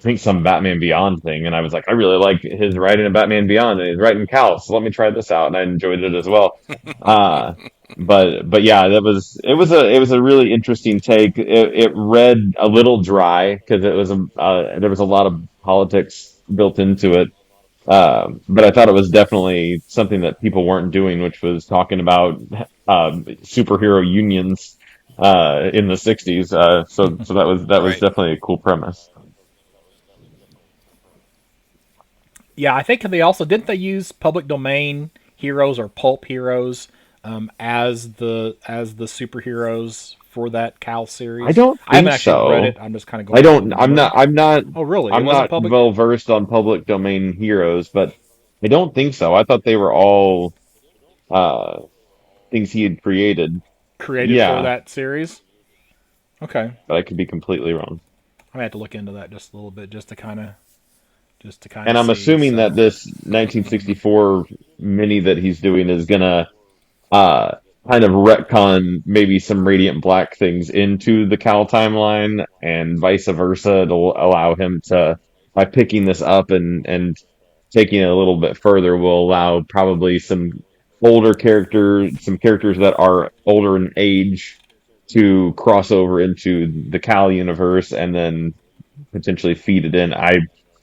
think some Batman Beyond thing, and I was like, I really like his writing of Batman Beyond, and he's writing Cal, so let me try this out, and I enjoyed it as well. Uh, but yeah, it was a really interesting take. It read a little dry because it was there was a lot of politics built into it. But I thought it was definitely something that people weren't doing, which was talking about superhero unions in the '60s. So that was Right. definitely a cool premise. Yeah, I think they also didn't they use public domain heroes or pulp heroes as the superheroes for that Cal I series. don't I haven't think actually read so. it. I'm just kind of I going off of don't. memory. Oh, really? It I'm wasn't not public well versed on public domain heroes, but I don't think so. I thought they were all uh things he had created. created for Yeah, that series. Okay, but I could be completely wrong. I might have to look into that just a little bit just to kind And of I'm see. assuming that So this 1964 mini that he's doing is gonna uh kind of retcon maybe some Radiant Black things into the Cal timeline and vice versa. It'll allow him to, by picking this up and taking it a little bit further, will allow probably some characters that are older in age to cross over into the Cal universe and then potentially feed it in. I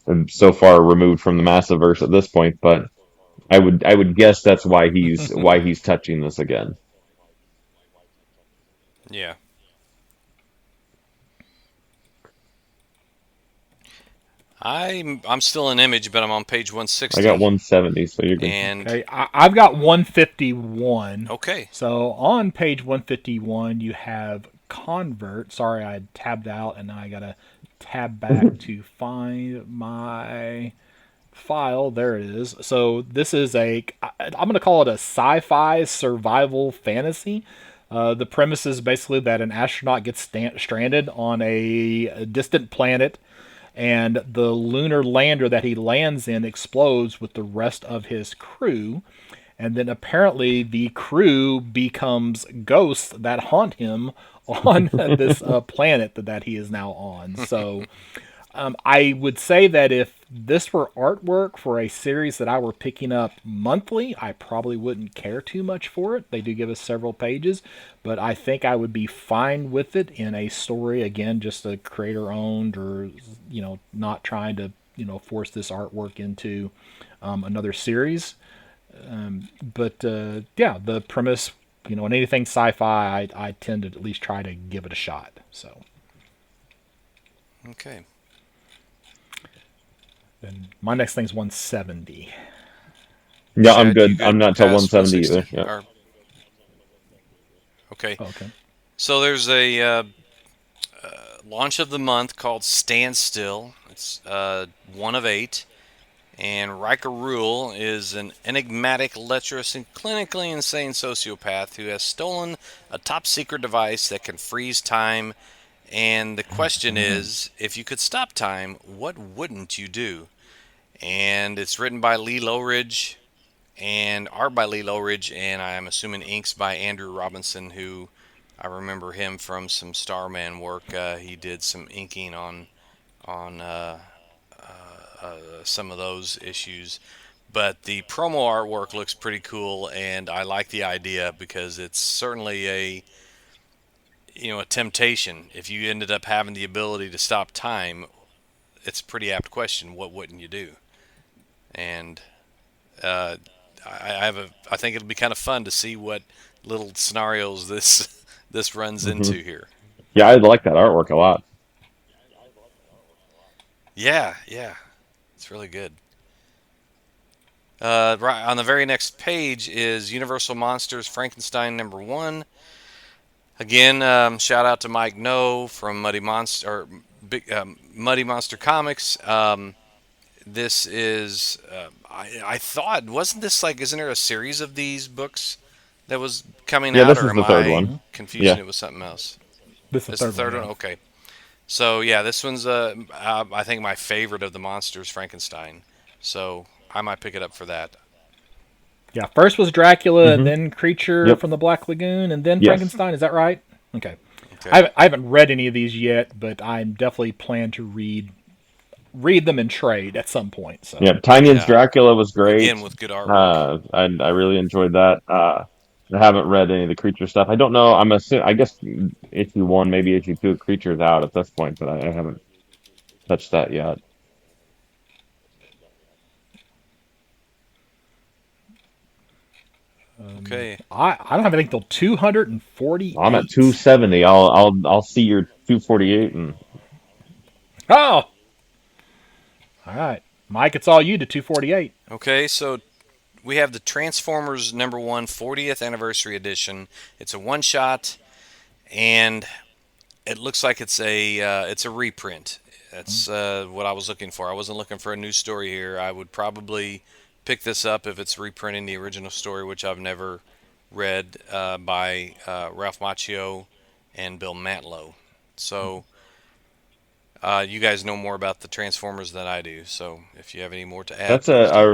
am so far removed from the Massiverse at this point, but I would guess that's why he's touching this again. Yeah. I'm still in Image, but I'm on page I got 160, 170, so you're good. and okay, I've got 151. okay. So on page 151, you have convert. Sorry, I tabbed out and now I gotta tab back to find my file. There it is. So this is I'm going to call it a sci-fi survival fantasy. The premise is basically that an astronaut gets stranded on a distant planet, and the lunar lander that he lands in explodes with the rest of his crew. And then apparently the crew becomes ghosts that haunt him on this planet that he is now on. So I would say that if this were artwork for a series that I were picking up monthly, I probably wouldn't care too much for it. They do give us several pages, but I think I would be fine with it in a story, again, just a creator owned, or, not trying to, force this artwork into another series. But yeah, the premise, in anything sci fi, I tend to at least try to give it a shot. So. Okay. And my next thing's 170. Yeah, I'm Chad, you good. I'm good not till past 170 either. 160? Yeah. Or okay. Oh, okay. So there's a launch of the month called Standstill. It's one of eight. And Riker Rule is an enigmatic, lecherous, and clinically insane sociopath who has stolen a top secret device that can freeze time. And the question is, if you could stop time, what wouldn't you do? And it's written by Lee Lowridge and art by Lee Lowridge, and I'm assuming inks by Andrew Robinson, who I remember him from some Starman work. He did some inking on some of those issues. But the promo artwork looks pretty cool, and I like the idea because it's certainly a temptation. If you ended up having the ability to stop time, it's a pretty apt question. What wouldn't you do? And uh, I think it'll be kind of fun to see what little scenarios this runs Hmm. into here. Yeah, I like that artwork a lot. Yeah, yeah, it's really good. Right on the very next page is Universal Monsters Frankenstein #1. Again, shout out to Mike No from Muddy Monster Comics. This is I thought, wasn't this like, isn't there a series of these books that was coming Yeah, out, this or is am the third I one. Hmm. confusing Yeah. it with something else? This is the This is the third one, third one. yeah. Okay. So yeah, this one's I think my favorite of the monsters, Frankenstein. So I might pick it up for that. Yeah, first was Dracula, and Hmm. then Creature Yep. from the Black Lagoon, and then Yes. Frankenstein. Is that right? Okay. Okay. I haven't read any of these yet, but I'm definitely plan to read them in trade at some point. So Yeah. Tynion's Yeah. Dracula was great. Again with good artwork. I really enjoyed that. I haven't read any of the creature stuff. I don't know. I guess issue one, maybe issue two, Creature's out at this point, but I haven't touched that yet. Okay. I don't have anything till I'm at 248. 270. I'll see your 248 and Oh, all right, Mike. It's all you to 248. Okay. So we have the Transformers #1 40th anniversary edition. It's a one shot, and it looks like it's a reprint. That's what I was looking for. I wasn't looking for a new story here. I would probably pick this up if it's reprinting the original story, which I've never read, by Ralph Macchio and Bill Mantlo. So you guys know more about the Transformers than I do. So if you have any more to add, that's please do.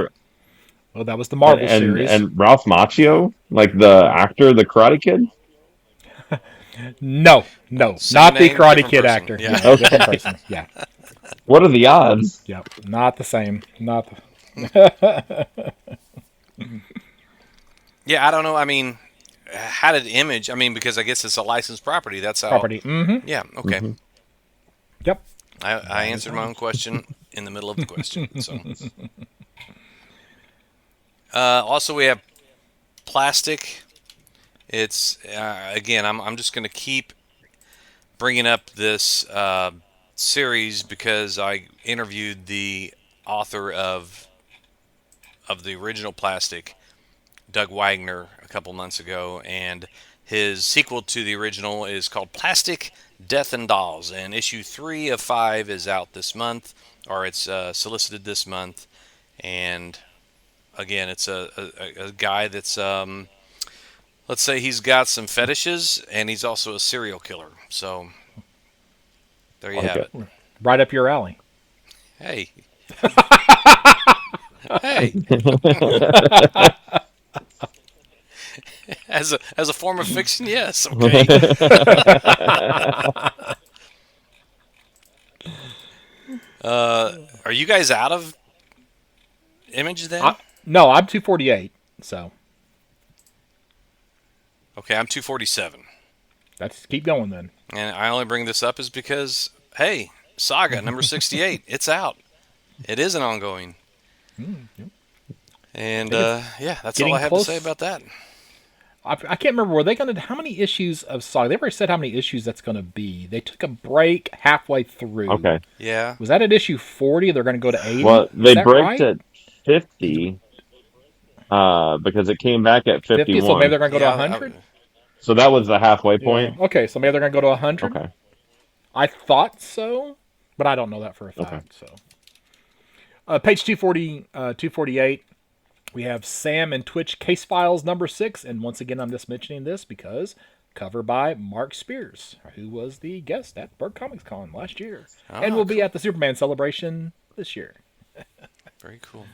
Well, that was the Marvel series. and Ralph Macchio, like the actor, the Karate Kid. No, no, Same not the name, Karate different Kid person. actor. Yeah. Yeah, different Okay. person. Yeah, What are the odds? yeah, not the same. Not the Yeah, I don't know. I mean, how did Image? I mean, because I guess it's a licensed property. That's how. property. Mm-hmm. Yeah. Okay. Hmm. Yep. I That is answered my how. own question in the middle of the question. So, also we have plastic. It's again. I'm just going to keep bringing up this series because I interviewed the author of the original plastic, Doug Wagner, a couple months ago, and his sequel to the original is called Plastic, Death and Dolls, and issue 3 of 5 is out this month, or it's solicited this month. And again, it's a guy that's, let's say he's got some fetishes, and he's also a serial killer. So there you Like have it. it. Right up your alley. Hey, hey, as a form of fiction, yes, okay. Are you guys out of Image I, then? no, I'm 248. So Okay, I'm 247. that's keep going then. And I only bring this up is because, hey, Saga #68, it's out. It is an ongoing. Yep. I And think it's yeah, that's all getting I have to say close. about that. I can't remember. Were they going to how many issues of Saga? They never said how many issues that's going to be. They took a break halfway through. Okay. Yeah. Was that at issue 40? They're going to go to 80. Well, Is they that braked right? at 50 because it came back at 50. So maybe 51. they're going to go to Yeah. 100. So that was the halfway Yeah. point. Okay. So maybe they're going to go to 100. Okay. I thought so, but I don't know that for a Okay. fact. So, page 248, we have Sam and Twitch Case Files #6. And once again, I'm just mentioning this because cover by Mark Spears, who was the guest at Bird Comics Con last year and Ah, will be cool. at the Superman celebration this year. Very cool.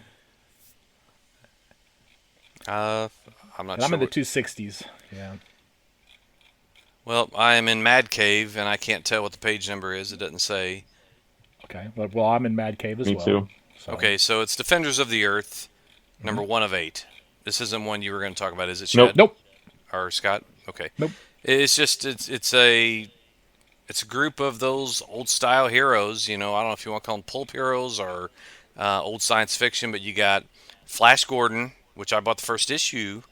Uh, I'm not And I'm sure in the what. 260s. Yeah. Well, I am in Mad Cave, and I can't tell what the page number is. It doesn't say. Okay. But, well, I'm in Mad Cave as Me well. too. So, Okay, so it's Defenders of the Earth, mhm. #1 of 8. This isn't one you were going to talk about, is it, Nope. Shed Nope. or Scott? Okay. Nope. It's just it's a group of those old style heroes. You know, I don't know if you want to call them pulp heroes or old science fiction, but you got Flash Gordon, which I bought the first issue.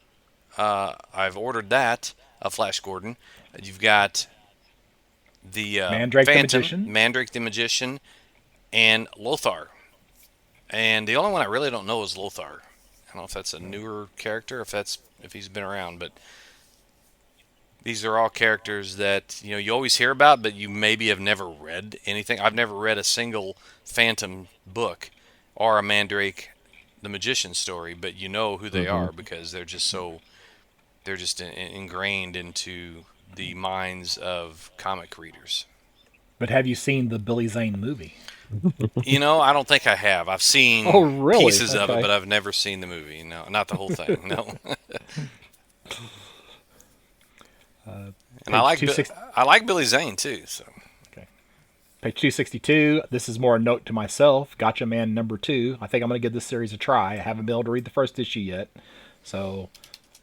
I've ordered that of Flash Gordon. You've got the Mandrake the Phantom, Magician. Mandrake the Magician. and Lothar. And the only one I really don't know is Lothar. I don't know if that's a newer character, if he's been around, but these are all characters that you always hear about, but you maybe have never read anything. I've never read a single Phantom book or a Mandrake the Magician story, but you know who they are because they're just ingrained into the minds of comic readers. But have you seen the Billy Zane movie? I don't think I have. I've seen pieces of it, but I've never seen the movie. No, not the whole thing. No. And I like Billy Zane too. So. Okay. Page 262. This is more a note to myself. Gotcha Man #2. I think I'm going to give this series a try. I haven't been able to read the first issue yet, so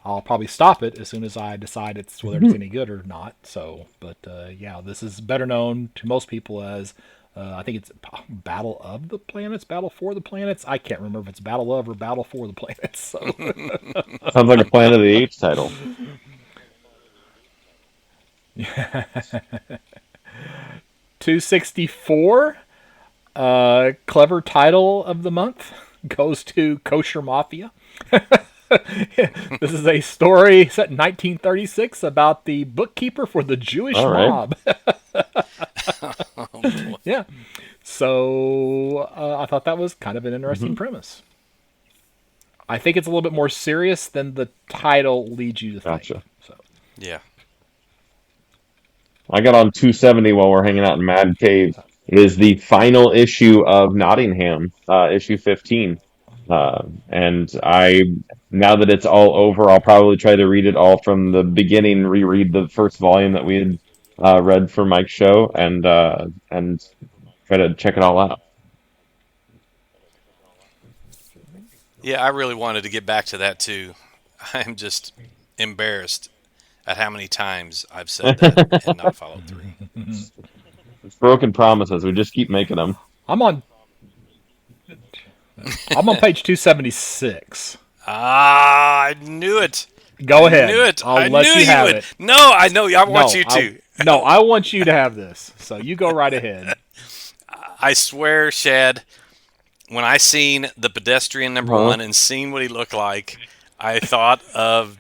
I'll probably stop it as soon as I decide whether it's any good or not. So, but yeah, this is better known to most people as I think it's Battle of the Planets, Battle for the Planets. I can't remember if it's Battle of or Battle for the Planets. So. Sounds like a Planet of the Apes title. 264. Clever title of the month goes to Kosher Mafia. This is a story set in 1936 about the bookkeeper for the Jewish mob. Yeah. So I thought that was kind of an interesting premise. I think it's a little bit more serious than the title leads you to think. Gotcha. So. Yeah. I got on 270 while we're hanging out in Mad Cave. It is the final issue of Nottingham, issue 15. And now that it's all over, I'll probably try to read it all from the beginning, reread the first volume that we had read for Mike's show, and try to check it all out. Yeah, I really wanted to get back to that too. I'm just embarrassed at how many times I've said that and not followed through. It's broken promises. We just keep making them. I'm on page 276. I knew it. Go ahead. I knew it. I'll let you have it. No, I know. I want you to. No, I want you to have this. So you go right ahead. I swear, Shad, when I seen the pedestrian #1 and seen what he looked like, I thought of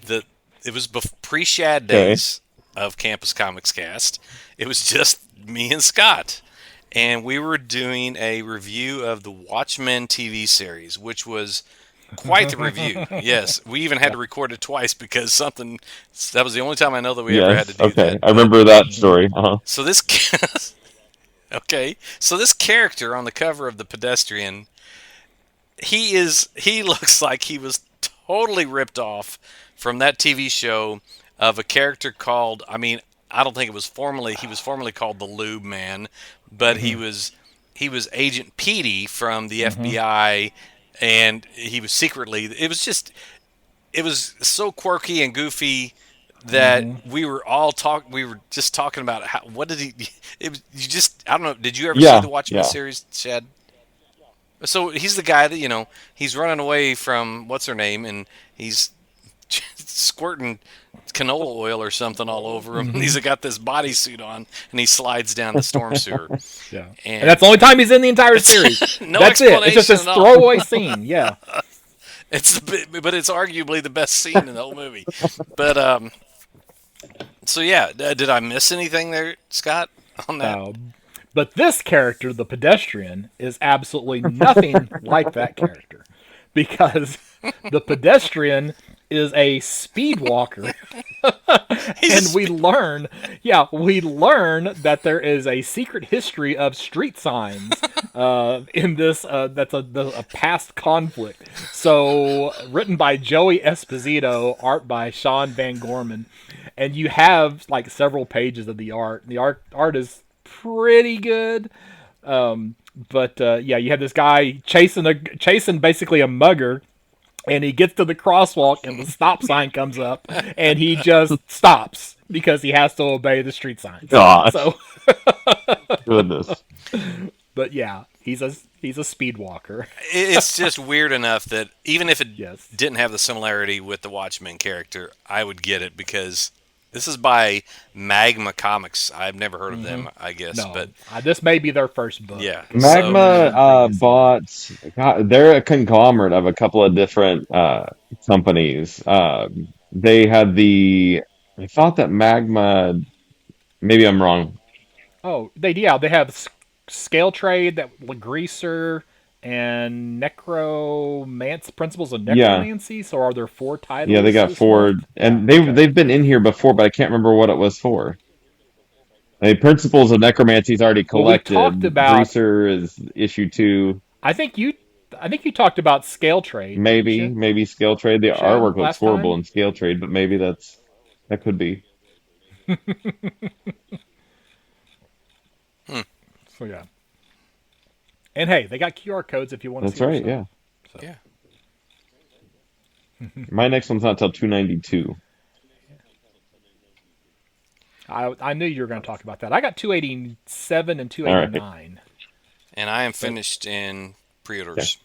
it was pre-Shad days of Campus Comics Cast. It was just me and Scott. And we were doing a review of the Watchmen TV series, which was quite the review. Yes, we even had to record it twice because that was the only time I know that we ever had to do that. I remember that story. So this character on the cover of the pedestrian, he looks like he was totally ripped off from that TV show of a character called, I don't think he was formerly called the Lube Man, but he was Agent Petey from the FBI, and he was secretly, it was so quirky and goofy that we were just talking about what did he, I don't know, did you ever see the Watchmen series, Chad? So he's the guy that, he's running away from what's her name, and he's squirting canola oil or something all over him. He's got this bodysuit on, and he slides down the storm sewer. Yeah, and that's the only time he's in the entire series. No that's it. It's just this throwaway scene. Yeah, but it's arguably the best scene in the whole movie. But so yeah, did I miss anything there, Scott, on that? But this character, the pedestrian, is absolutely nothing like that character, because the pedestrian is a speed walker. And we learn that there is a secret history of street signs in this that's a past conflict. So written by Joey Esposito, art by Sean Van Gorman, and you have like several pages of the art. The art is pretty good. But you have this guy chasing basically a mugger. And he gets to the crosswalk, and the stop sign comes up, and he just stops because he has to obey the street signs. God. So, goodness. But yeah, he's a speed walker. It's just weird enough that even if it didn't have the similarity with the Watchmen character, I would get it because This is by Magma Comics. I've never heard of Hmm. them, I guess, but No, this may be their first book. yeah. They've been So Magma releasing previously, but bought. God, they're a conglomerate of a couple of different companies. They had the. I thought that Magma. Maybe I'm wrong. oh, they have Scale Trade, that Greaser, and Necromancy, Principles of Yeah, Necromancy. So are there four yeah, they titles got this month? four, Yeah. and Okay. they've been in here before, but I can't remember what it was for. I mean, Principles of Necromancy is already Well, we talked collected. about. Greaser is issue two. I think you. I think you talked about Scale Trade, didn't you, Maybe Scale Trade. The Shad, artwork looks last horrible time? in Scale Trade, but maybe that could be. hmm, So yeah. And hey, they got QR codes if you want to That's see their right. stuff. Yeah, So yeah. my next one's not till 292. I knew you were going to talk about that. I got 287 and All right. 289. And I am But finished in Okay. pre-orders.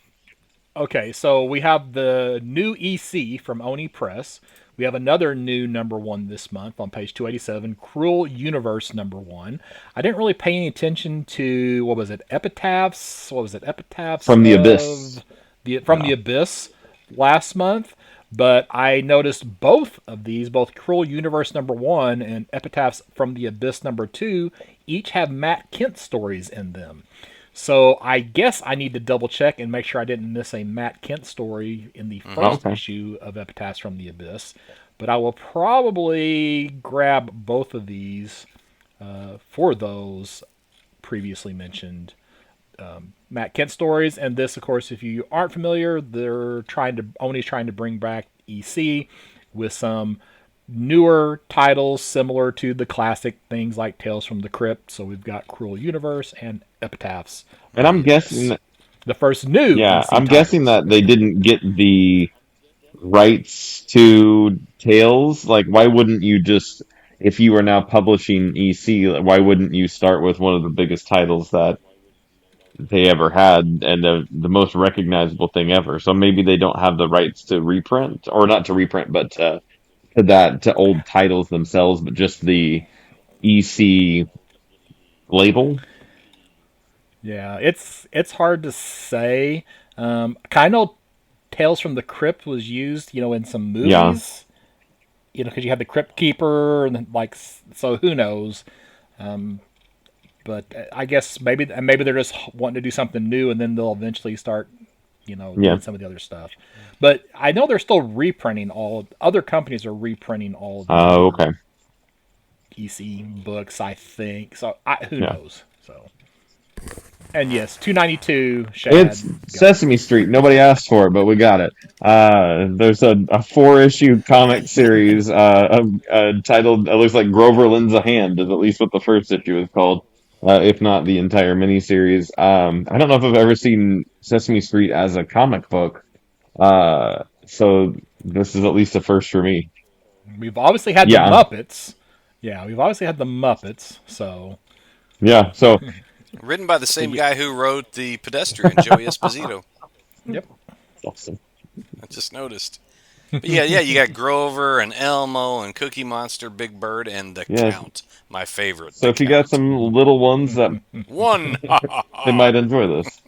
okay, so we have the new EC from Oni Press. We have another new number one this month on page 287, Cruel Universe number one. I didn't really pay any attention to, what was it, Epitaphs? What was it, Epitaphs From the Abyss. of from the Yeah. Abyss last month? But I noticed both of these, both Cruel Universe number one and Epitaphs from the Abyss number two, each have Matt Kent stories in them. So I guess I need to double check and make sure I didn't miss a Matt Kent story in the Hmm. first Okay. issue of Epitaphs from the Abyss. But I will probably grab both of these for those previously mentioned Matt Kent stories. And this, of course, if you aren't familiar, Oni's trying to bring back EC with some newer titles similar to the classic things like Tales from the Crypt. So we've got Cruel Universe and Epitaphs And from I'm the guessing, Abyss. The first new yeah, EC I'm guessing titles. that they didn't get the rights to Tales. Like, why wouldn't you just, if you are now publishing EC, like, why wouldn't you start with one of the biggest titles that they ever had and the most recognizable thing ever? So maybe they don't have the rights to reprint, or not to reprint, but to old titles themselves, but just the EC label. Yeah, it's hard to say. Kind of Tales from the Crypt was used, in some Yeah. movies. Because you had the Crypt Keeper and then, like, so who knows? But I guess maybe they're just wanting to do something new, and then they'll eventually start, Yeah. doing some of the other stuff. But I know they're still reprinting all. Other companies are reprinting all of the Okay. other EC books, I think. So who Yeah. knows? So and yes, 292. Shad, It's go. Sesame Street. Nobody asked for it, but we got it. There's a four-issue comic series titled, it looks like Grover Lends a Hand, is at least what the first issue is called, if not the entire miniseries. I don't know if I've ever seen Sesame Street as a comic book, so this is at least a first for me. We've obviously had the Yeah, Muppets. Yeah, we've obviously had the Muppets. So yeah. So, Written by the so same yeah, guy who wrote The Pedestrian, Joey Esposito. yep. awesome. I just noticed. But yeah, you got Grover and Elmo and Cookie Monster, Big Bird, and the Yes. Count. My favorite, So the if you got Count. some little ones that One. Ha ha they ha. might enjoy this.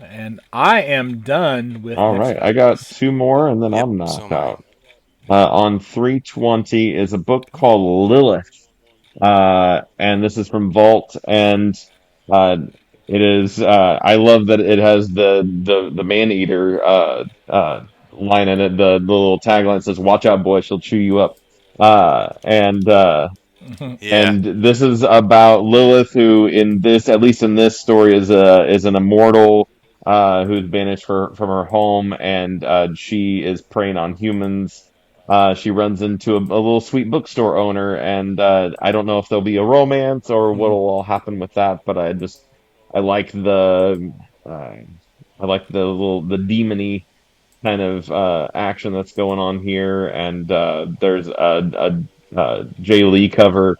And I am done with All next right, I got week's. two more, and then Yep, I'm so knocked am I. out. On 320 is a book called Lilith, and this is from Vault, and uh, it is. I love that it has the man eater line in it. The little tagline says, "Watch out, boy, she'll chew you up." And Yeah. and this is about Lilith, who in this, at least in this story, is an immortal who's banished from her home, and she is preying on humans. She runs into a little sweet bookstore owner, and I don't know if there'll be a romance or what'll all happen with that, but I like uh, I like the demony kind of action that's going on here, and there's a Jay Lee cover,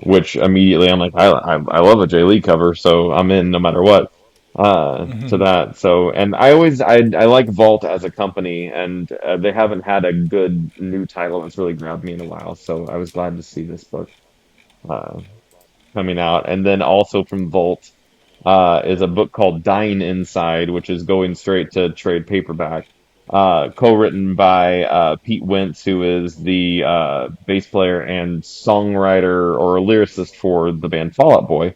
which immediately I'm like, I love a Jay Lee cover, so I'm in no matter what. to that. So, and I like Vault as a company, and they haven't had a good new title that's really grabbed me in a while. So I was glad to see this book uh, coming out. And then also from Vault is a book called Dying Inside, which is going straight to trade paperback. Co-written by Pete Wentz, who is the bass player and songwriter or lyricist for the band Fall Out Boy.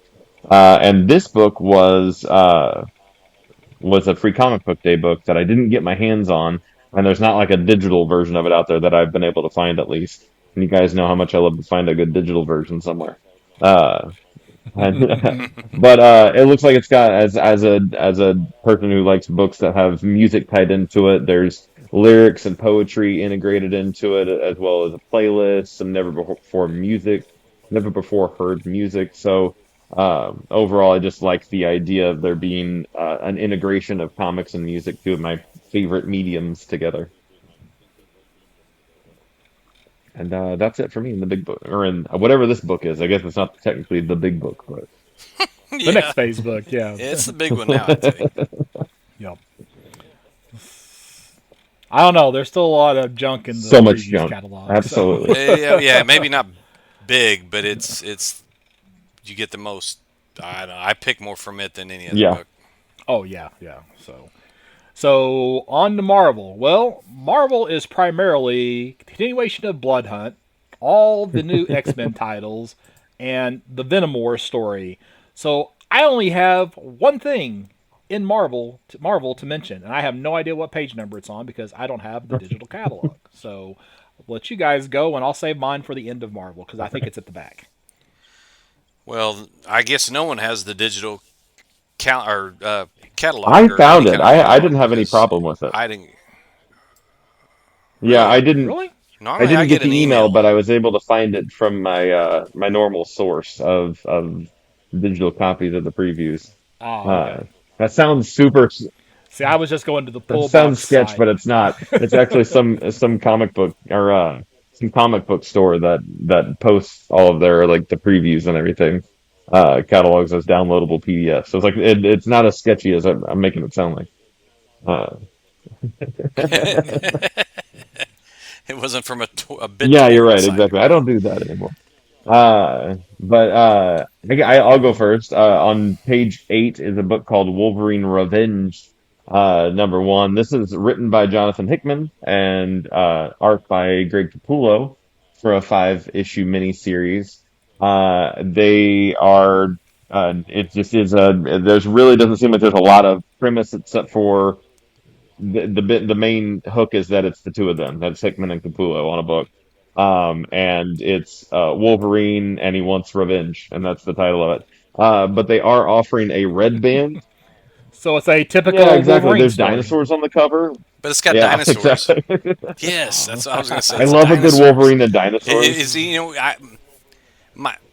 And this book was a free comic book day book that I didn't get my hands on, and there's not like a digital version of it out there that I've been able to find at least. And you guys know how much I love to find a good digital version somewhere. Uh, but it looks like it's got as a person who likes books that have music tied into it. There's lyrics and poetry integrated into it, as well as a playlist, some never before heard music. So overall, I just like the idea of there being an integration of comics and music, two of my favorite mediums together. And that's it for me in the big book, or in whatever this book is. I guess it's not technically the big book, but. The Yeah, next phase book, yeah. it's the big one now, I'd say. Yep. I don't know. There's still a lot of junk in the So much previews junk. catalog. So, Absolutely. Yeah, maybe not big, but it's you get the most. I don't know, I pick more from it than any other Yeah. book. oh yeah, yeah. So on to Marvel. Well, Marvel is primarily continuation of Blood Hunt, all the new X-Men titles, and the Venom War story. So I only have one thing in Marvel to mention, and I have no idea what page number it's on because I don't have the digital catalog. So I'll let you guys go, and I'll save mine for the end of Marvel because I think it's at the back. Well, I guess no one has the digital catalog I or any found it. kind of I didn't catalog have any because problem with it. I didn't Yeah, really. Really? I Normally, I didn't get get an the email, email. but I was able to find it from my normal source of digital copies of the previews. Ah, Uh okay. that sounds super See, I was just going to the that pull sounds box sketch, site. but it's not. It's actually some comic book or some comic book store that posts all of their like the previews and everything. Catalogs as downloadable PDFs. So it's like it's not as sketchy as I'm making it sound like. Uh, It wasn't from a yeah, you're BitTorrent right. site, Exactly. I right? don't do that anymore. But I'll go first. On page 8 is a book called Wolverine Revenge, #1. This is written by Jonathan Hickman and art by Greg Capullo for a 5-issue miniseries. They are. It just is a. There's really doesn't seem like there's a lot of premise except for the main hook is that it's the two of them. That's Hickman and Capullo on a book. And it's Wolverine, and he wants revenge, and that's the title of it. But they are offering a red band. So it's a Yeah, typical exactly. Wolverine There's story. dinosaurs on the cover. But it's got Yeah, dinosaurs. exactly. Yes, that's what I was gonna say. I It's love a good dinosaurs. Wolverine and dinosaurs.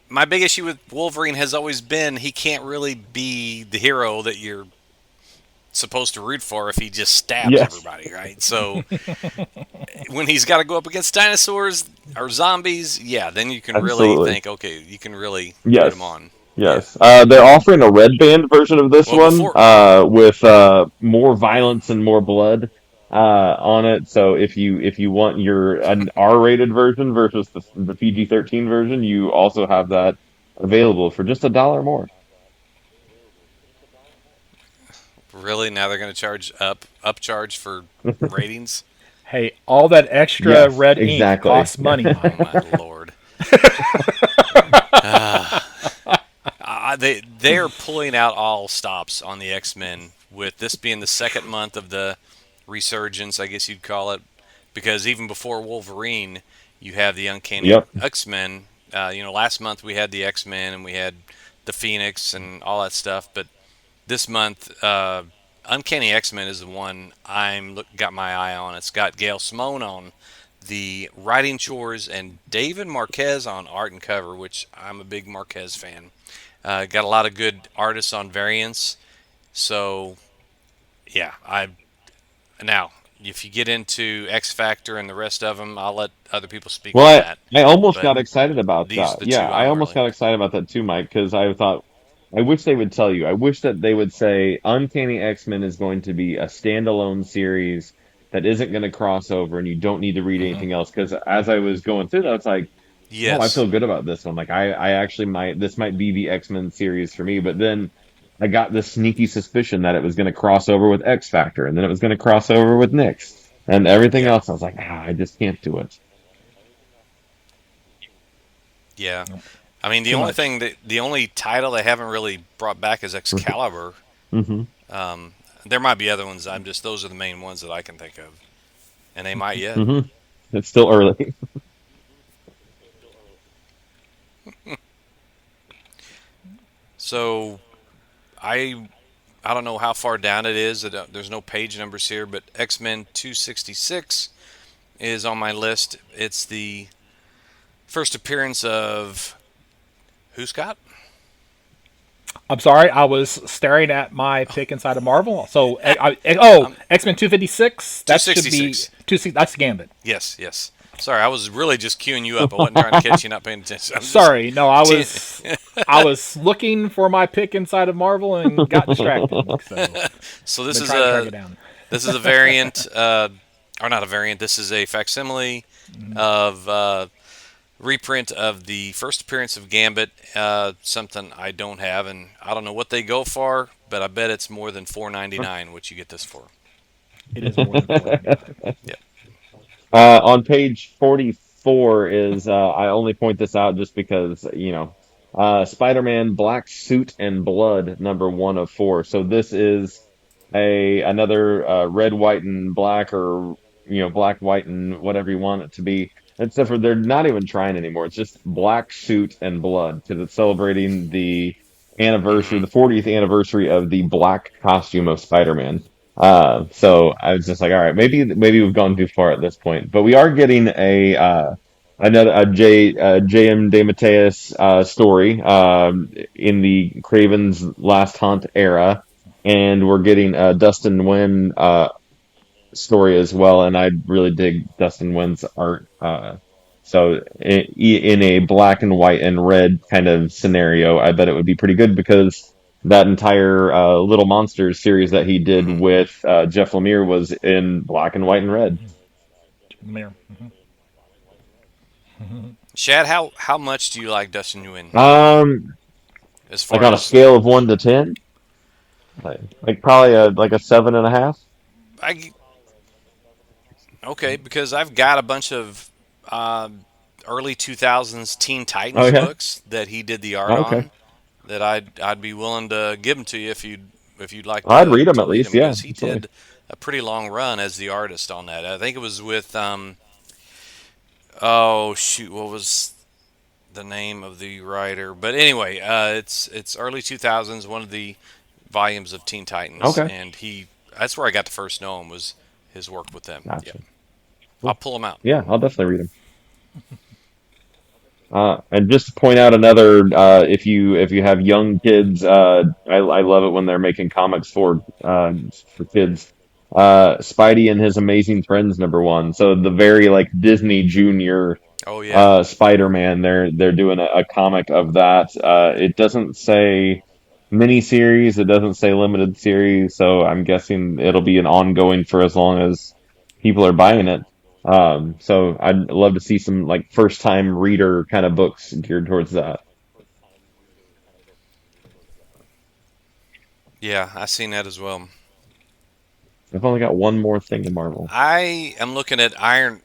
My big issue with Wolverine has always been he can't really be the hero that you're supposed to root for if he just stabs Yes, everybody, right? So when he's got to go up against dinosaurs or zombies, yeah, then you can really absolutely. think, okay, you can really root him Yes, on. Yeah. yes. They're offering a red band version of this Well, one, before with more violence and more blood on it. So if you want your an R-rated version versus the PG-13 version, you also have that available for just $1 more. really now they're going to charge upcharge for ratings. Hey, all that extra Yes, red ink exactly. costs money. Oh my lord. They're pulling out all stops on the X-Men with this being the second month of the resurgence, I guess you'd call it, because even before Wolverine, you have the Uncanny Yep. X-Men. Last month we had the X-Men and we had the Phoenix and all that stuff, but this month, Uncanny X-Men is the one got my eye on. It's got Gail Simone on the writing chores and David Marquez on art and cover, which I'm a big Marquez fan. Got a lot of good artists on variants. So, yeah, now if you get into X Factor and the rest of them, I'll let other people speak on Well, that. I almost But got excited about these are that. the Yeah, two I I'm almost really. got excited about that too, Mike, because I thought I wish they would tell you. I wish that they would say Uncanny X-Men is going to be a standalone series that isn't going to cross over, and you don't need to read Hmm. anything else. Because as I was going through that, it's like, oh, I Yes. feel good about this one. Like I actually might this might be the X-Men series for me. But then I got this sneaky suspicion that it was going to cross over with X Factor, and then it was going to cross over with Nyx, and everything Yeah. else. I was like, I just can't do it. Yeah. I mean, Too much. the only title they haven't really brought back is Excalibur. Hmm. Um, there might be other ones. Those are the main ones that I can think of, and they might yet. Hmm. It's still early. So I don't know how far down it is. There's no page numbers here, but X Men 266 is on my list. It's the first appearance of who, Scott? I'm sorry, I was staring at my pick inside of Marvel. So, Um, X Men 256. That should be 266. That's Gambit. Yes, yes. Sorry, I was really just queuing you up. I wasn't trying to catch you not paying attention. I'm just Sorry, no, I was looking for my pick inside of Marvel and got distracted. So, so been trying to track it down. this is a variant, or not a variant. This is a facsimile of reprint of the first appearance of Gambit. Something I don't have, and I don't know what they go for, but I bet it's more than $4.99, which you get this for. It is more than 4.99. Yeah. On page 44 is I only point this out just because, Spider-Man Black Suit and Blood number 1 of 4. So this is a another red, white, and black, or black, white, and whatever you want it to be. Except for they're not even trying anymore. It's just Black Suit and Blood because it's celebrating Hmm. the 40th anniversary of the black costume of Spider-Man. So I was just like, all right, maybe we've gone too far at this point, but we are getting a J.M. DeMatteis story in the Craven's Last Hunt era, and we're getting a Dustin Nguyen story as well, and I really dig Dustin Nguyen's art. So in a black and white and red kind of scenario, I bet it would be pretty good because that entire Little Monsters series that he did Hmm. with Jeff Lemire was in black and white and red. Mirror. Shad, how much do you like Dustin Nguyen Um, as like far on a as scale of 1 to 10, like probably a 7.5. I okay, because I've got a bunch of uh, early 2000s Teen Oh Titans yeah, books that he did the art okay. on that I'd be willing to give them to you if you'd like I'd read them to at read them least. Yeah, because he absolutely. did a pretty long run as the artist on that. I think it was with oh shoot, what was the name of the writer? But anyway, it's early 2000s, one of the volumes of Teen Titans, Okay, and he that's where I got to first know him was his work with them. Yep, gotcha. I'll Cool. pull him out. Yeah, I'll definitely read them. And just to point out another, if you have young kids, I love it when they're making comics for kids. Spidey and His Amazing Friends number 1. So the very like Disney Junior Oh yeah. Spider-Man, they're doing a comic of that. It doesn't say miniseries, it doesn't say limited series, so I'm guessing it'll be an ongoing for as long as people are buying it. So I'd love to see some like first time reader kind of books geared towards that. Yeah, I seen that as well. I've only got one more thing in Marvel. I am looking at Iron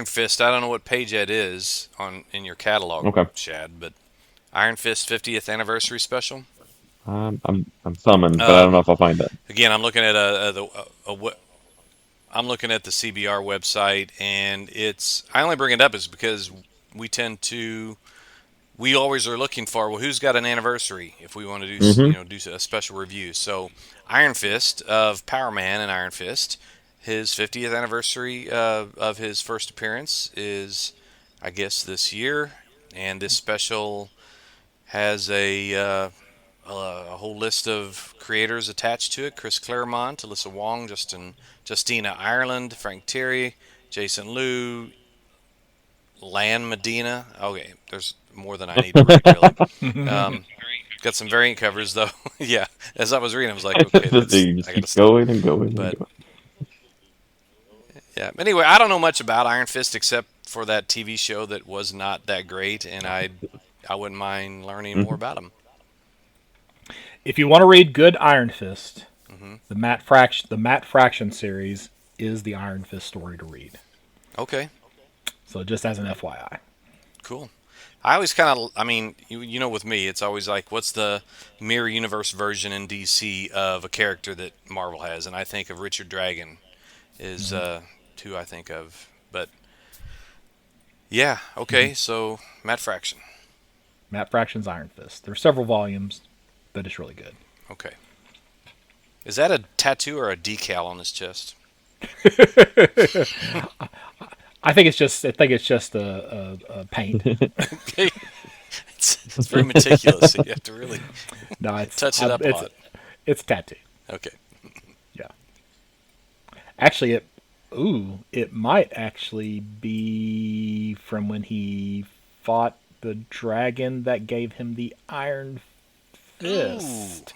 Fist. I don't know what page that is on in your catalog, Okay. Shad, but Iron Fist 50th anniversary special. I'm summoned, but I don't know Um, if I'll find it. again, I'm looking at I'm looking at the CBR website, and it's I only bring it up is because we tend to we always are looking for well who's got an anniversary if we want to do Hmm. do a special review. So Iron Fist of Power Man and Iron Fist, his 50th anniversary of his first appearance is I guess this year, and this special has a whole list of creators attached to it: Chris Claremont, Alyssa Wong, Justina Ireland, Frank Terry, Jason Liu, Lan Medina. Okay, there's more than I need to read, really. Um, Got some variant covers though. Yeah, as I was reading, I was like, okay, You I just got to keep stop. going and going and But going. yeah. Anyway, I don't know much about Iron Fist except for that TV show that was not that great, and I wouldn't mind learning more Mhm. about him. If you want to read good Iron Fist, Hmm. the Matt Fraction series is the Iron Fist story to read. Okay, So just as an FYI. cool. I always kind of, I mean, you know, with me, it's always like, what's the mirror universe version in DC of a character that Marvel has? And I think of Richard Dragon is Hmm. who I think of. But yeah, okay, so Matt Fraction. Matt Fraction's Iron Fist. There's several volumes, but it's really good. Okay. Is that a tattoo or a decal on his chest? I think it's just a paint. Okay. It's very meticulous. So you have to really No, touch it up a lot. it's tattoo. Okay. Yeah. Actually, it might actually be from when he fought the dragon that gave him the Iron Ooh. Fist.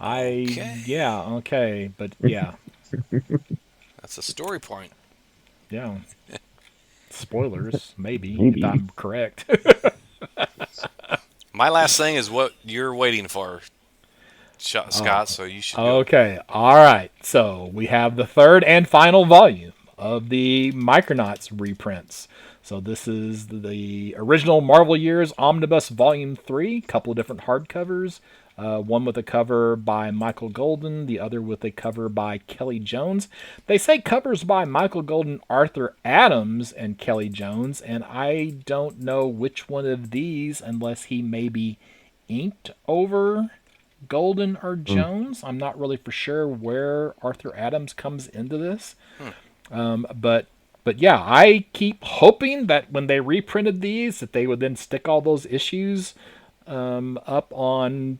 Okay. Yeah, okay, but yeah, That's a story point. yeah. Spoilers, maybe if Maybe. I'm correct. My last thing is what you're waiting for, Oh, Scott, so you should go. okay, all right. So we have the third and final volume of the Micronauts reprints. So this is the original Marvel Years Omnibus Volume 3, couple of different hardcovers. One with a cover by Michael Golden, the other with a cover by Kelly Jones. They say covers by Michael Golden, Arthur Adams, and Kelly Jones, and I don't know which one of these unless he maybe inked over Golden or Mm. Jones. I'm not really for sure where Arthur Adams comes into this. Hmm. But yeah, I keep hoping that when they reprinted these, that they would then stick all those issues up on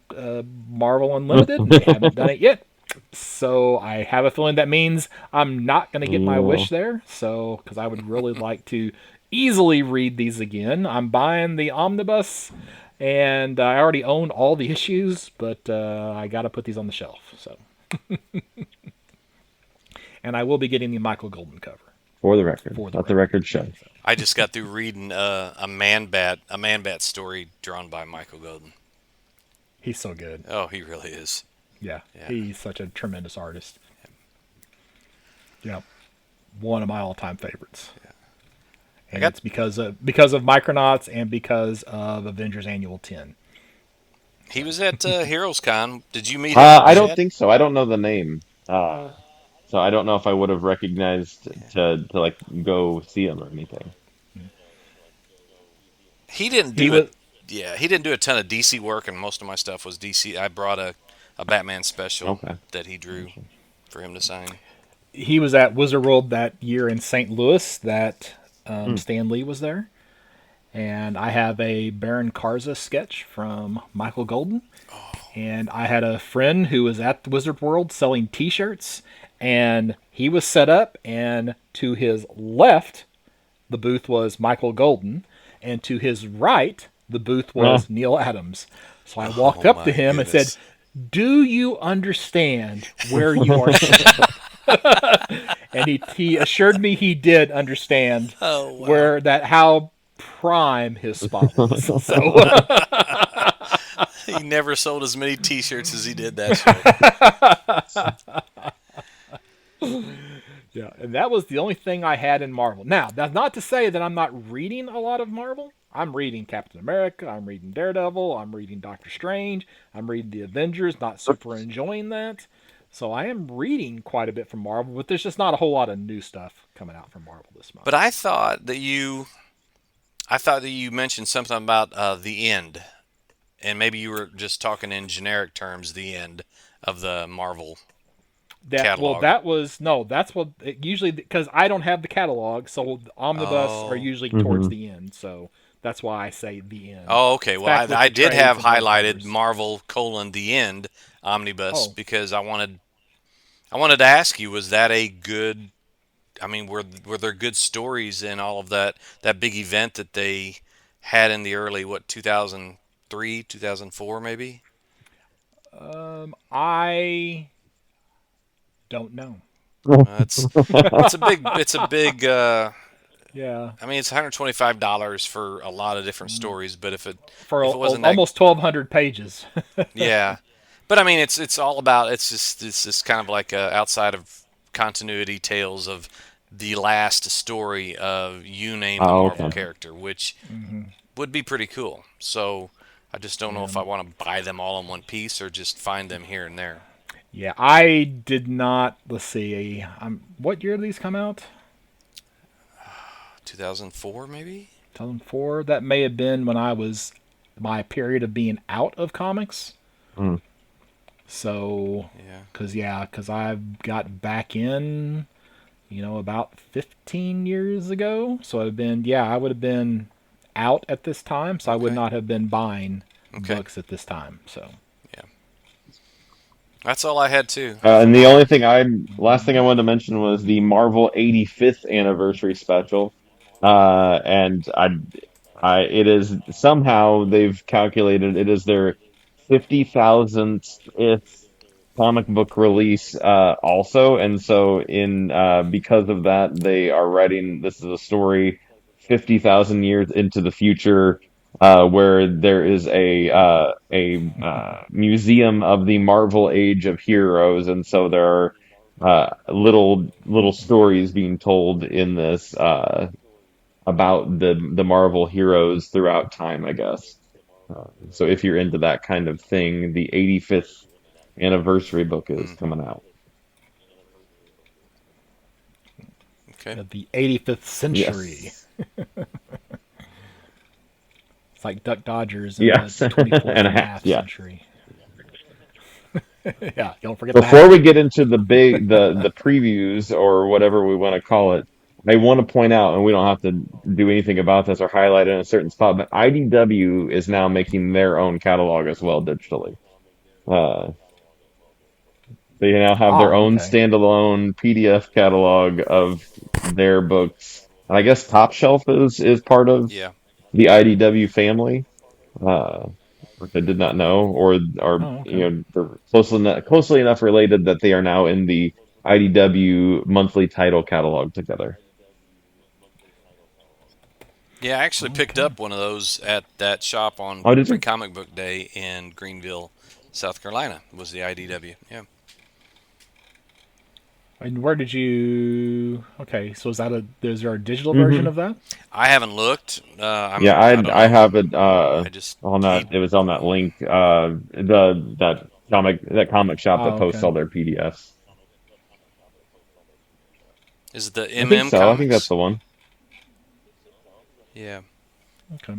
Marvel Unlimited. They haven't done it yet. So I have a feeling that means I'm not going to get my Yeah. wish there. So, because I would really like to easily read these again. I'm buying the omnibus, and I already own all the issues, but I got to put these on the shelf. So, and I will be getting the Michael Golden cover For the record. for the Let the record. record show. So, I just got through reading a Man Bat story drawn by Michael Golden. he's so good. Oh, he really is. Yeah, Yeah. he's such a tremendous artist. Yeah, one of my all-time favorites. I And got it's because of Micronauts and because of Avengers Annual 10. He So was at Heroes Con. Did you meet him, I don't Chad? think so. I don't know the name. So I don't know if I would have recognized to like go see him or anything. He didn't he do it. was Yeah, he didn't do a ton of DC work, and most of my stuff was DC. I brought a Batman special Okay. that he drew for him to sign. he was at Wizard World that year in St. Louis that Hmm. Stan Lee was there. And I have a Baron Karza sketch from Michael Golden. And I had a friend who was at the Wizard World selling T-shirts, and he was set up, and to his left, the booth was Michael Golden, and to his right, the booth Ah. was Neil Adams. So I walked Oh up to my him and said, goodness! "Do you understand where you are sitting?" And he assured me he did understand Oh wow! where that how prime his spot was. So He never sold as many T-shirts as he did that show. yeah, and that was the only thing I had in Marvel. Now, that's not to say that I'm not reading a lot of Marvel. I'm reading Captain America, I'm reading Daredevil, I'm reading Doctor Strange, I'm reading the Avengers, not super enjoying that. So I am reading quite a bit from Marvel, but there's just not a whole lot of new stuff coming out from Marvel this month. But I thought that you mentioned something about the end, and maybe you were just talking in generic terms. The end of the Marvel catalog. That was no, that's what it usually because I don't have the catalog, so the omnibus are Oh. usually towards Hmm. the end. So that's why I say the end. Oh, okay. It's Well, back with I the did trades have and highlighted hardcovers. Marvel colon the end omnibus Oh, because I wanted to ask you, was that a good? I mean, were there good stories in all of that big event that they had in the early 2003 2004 maybe? I don't know. It's a big. Yeah, I mean, it's $125 for a lot of different stories, but for if it wasn't that, almost 1,200 pages. yeah. But I mean, it's all about it's just kind of like outside of continuity tales of the last story of you name the Oh, Marvel okay. character, which Hmm. would be pretty cool. So I just don't know Yeah. if I want to buy them all in one piece or just find them here and there. Yeah, I did not. Let's see. What year did these come out? 2004 maybe. 2004. That may have been when I was my period of being out of comics. Mm. So, Yeah. because I've got back in, about 15 years ago. So I would have been out at this time. So I would Okay. not have been buying Okay. books at this time. So, Yeah. That's all I had too for And the my. only thing last thing I wanted to mention was the Marvel 85th anniversary special. And it is somehow they've calculated it is their 50,000th comic book release, also. And so because of that, they are writing, this is a story 50,000 years into the future, where there is a museum of the Marvel Age of Heroes. And so there are little stories being told in this, about the Marvel heroes throughout time, I guess. So if you're into that kind of thing, the 85th anniversary book is Mm, coming out. okay. the 85th century. Yes. It's like Duck Dodgers in the Yes. 24th And a and a half. half Yeah. century. Yeah, don't forget the Before half. we get into the previews or whatever we want to call it, I want to point out, and we don't have to do anything about this or highlight it in a certain spot, but IDW is now making their own catalog as well digitally. Uh, They now have their own Okay. standalone PDF catalog of their books. And I guess Top Shelf is part of Yeah. the IDW family, uh, which I did not know, or Oh, okay. they're closely enough related that they are now in the IDW monthly title catalog together. Yeah, I actually picked Okay. up one of those at that shop on Oh, did Free you? Comic Book Day in Greenville, South Carolina. Was the IDW? Yeah. And where did you? Okay, so is there a digital version Hmm. of that? I haven't looked. Yeah, I don't I know. have it I just on that. he It was on that link. That comic shop that Oh, posts okay. all their PDFs. is it the I think MM so. I think that's Comics. the one. Yeah. Okay.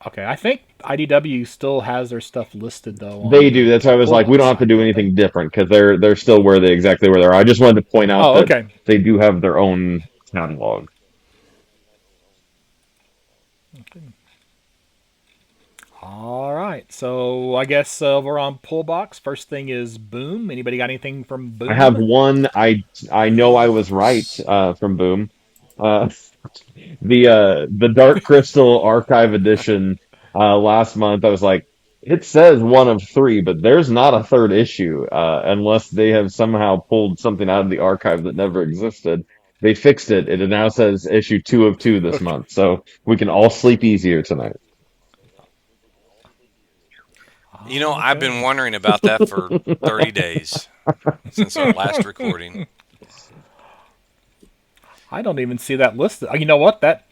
Okay, I think IDW still has their stuff listed though on They do. the That's why I was pull like, we box don't have to site, do don't they? anything different because they're still exactly where they are. I just wanted to point out Oh, that okay. they do have their own catalog. All right. So I guess we're on pull box. First thing is Boom. Anybody got anything from I have Boom? one. I know I was right, from Boom. Uh, the Dark Crystal Archive Edition, last month. I was like, it says one of three, but there's not a third issue, unless they have somehow pulled something out of the archive that never existed. They fixed it. It now says issue two of two this Okay. month, so we can all sleep easier tonight. I've been Okay. wondering about that for 30 days since our last recording. I don't even see that listed. You know what? That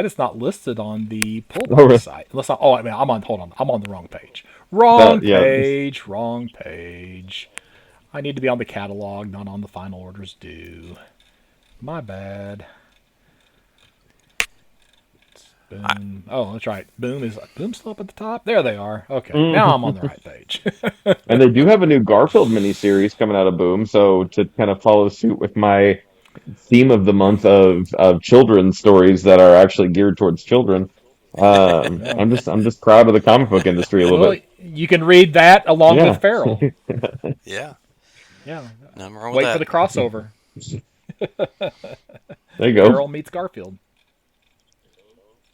is not listed on the pull Oh, box really? site. Unless oh, I mean, I'm on. Hold on, I'm on the wrong page. Wrong Yeah. page. Wrong page. I need to be on the catalog, not on the final orders due. My bad. I, Boom. Oh, that's right. Boom still up at the top. There they are. Okay, now I'm on Mhm. the right page. And they do have a new Garfield miniseries coming out of Boom, so to kind of follow suit with my theme of the month of children's stories that are actually geared towards children. Yeah. I'm just proud of the comic book industry a little Well, bit. you can read that along with Yeah, Farrell. yeah, Yeah. nothing wrong with Wait for that. the crossover. there you go. Farrell meets Garfield.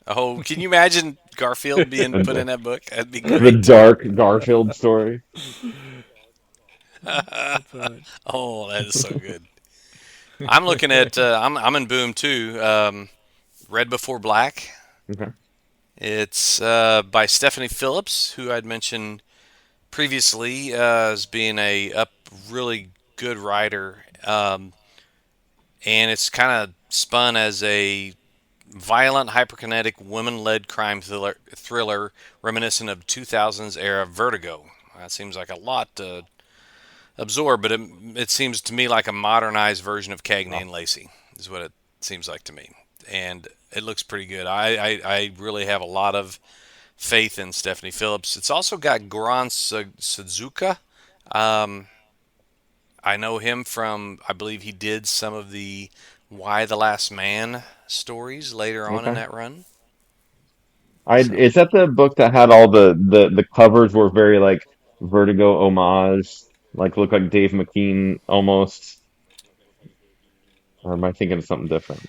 Oh, can you imagine Garfield being put in The, that book? That'd be the great. dark Garfield story. That's right. Oh, that is so good. I'm looking at. I'm in Boom too. Red Before Black. Okay. It's by Stephanie Phillips, who I'd mentioned previously as being a really good writer, and it's kind of spun as a violent, hyperkinetic, women-led crime thriller reminiscent of 2000s era Vertigo. That seems like a lot to absorb, but it seems to me like a modernized version of Cagney Wow. and Lacey is what it seems like to me, and it looks pretty good. I really have a lot of faith in Stephanie Phillips. It's also got Goran Suzuka. Um, I know him from, I believe he did some of the Why the Last Man stories later on in Okay. that run. So, Is that the book that had all the covers were very like Vertigo homage, like look like Dave McKean almost, or am I thinking of something different?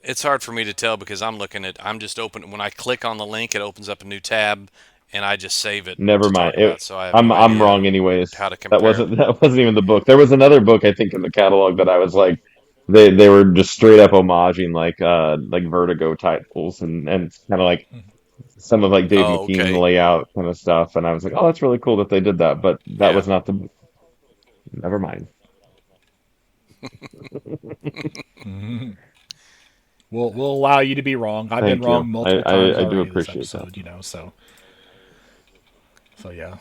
it's hard for me to tell because I'm just open when I click on the link, it opens up a new tab, and I just save it Never to mind. talk about. So I have no I'm idea wrong anyways. how to compare. That wasn't even the book. There was another book I think in the catalog that I was like they were just straight up homaging like Vertigo titles and kind of like some of like Dave Oh, McKean okay, layout kind of stuff, and I was like, oh, that's really cool that they did that, but that yeah. was not the. Never mind. We'll allow you to be wrong. I've been Thank you. wrong multiple times I do already this appreciate that. episode, so yeah.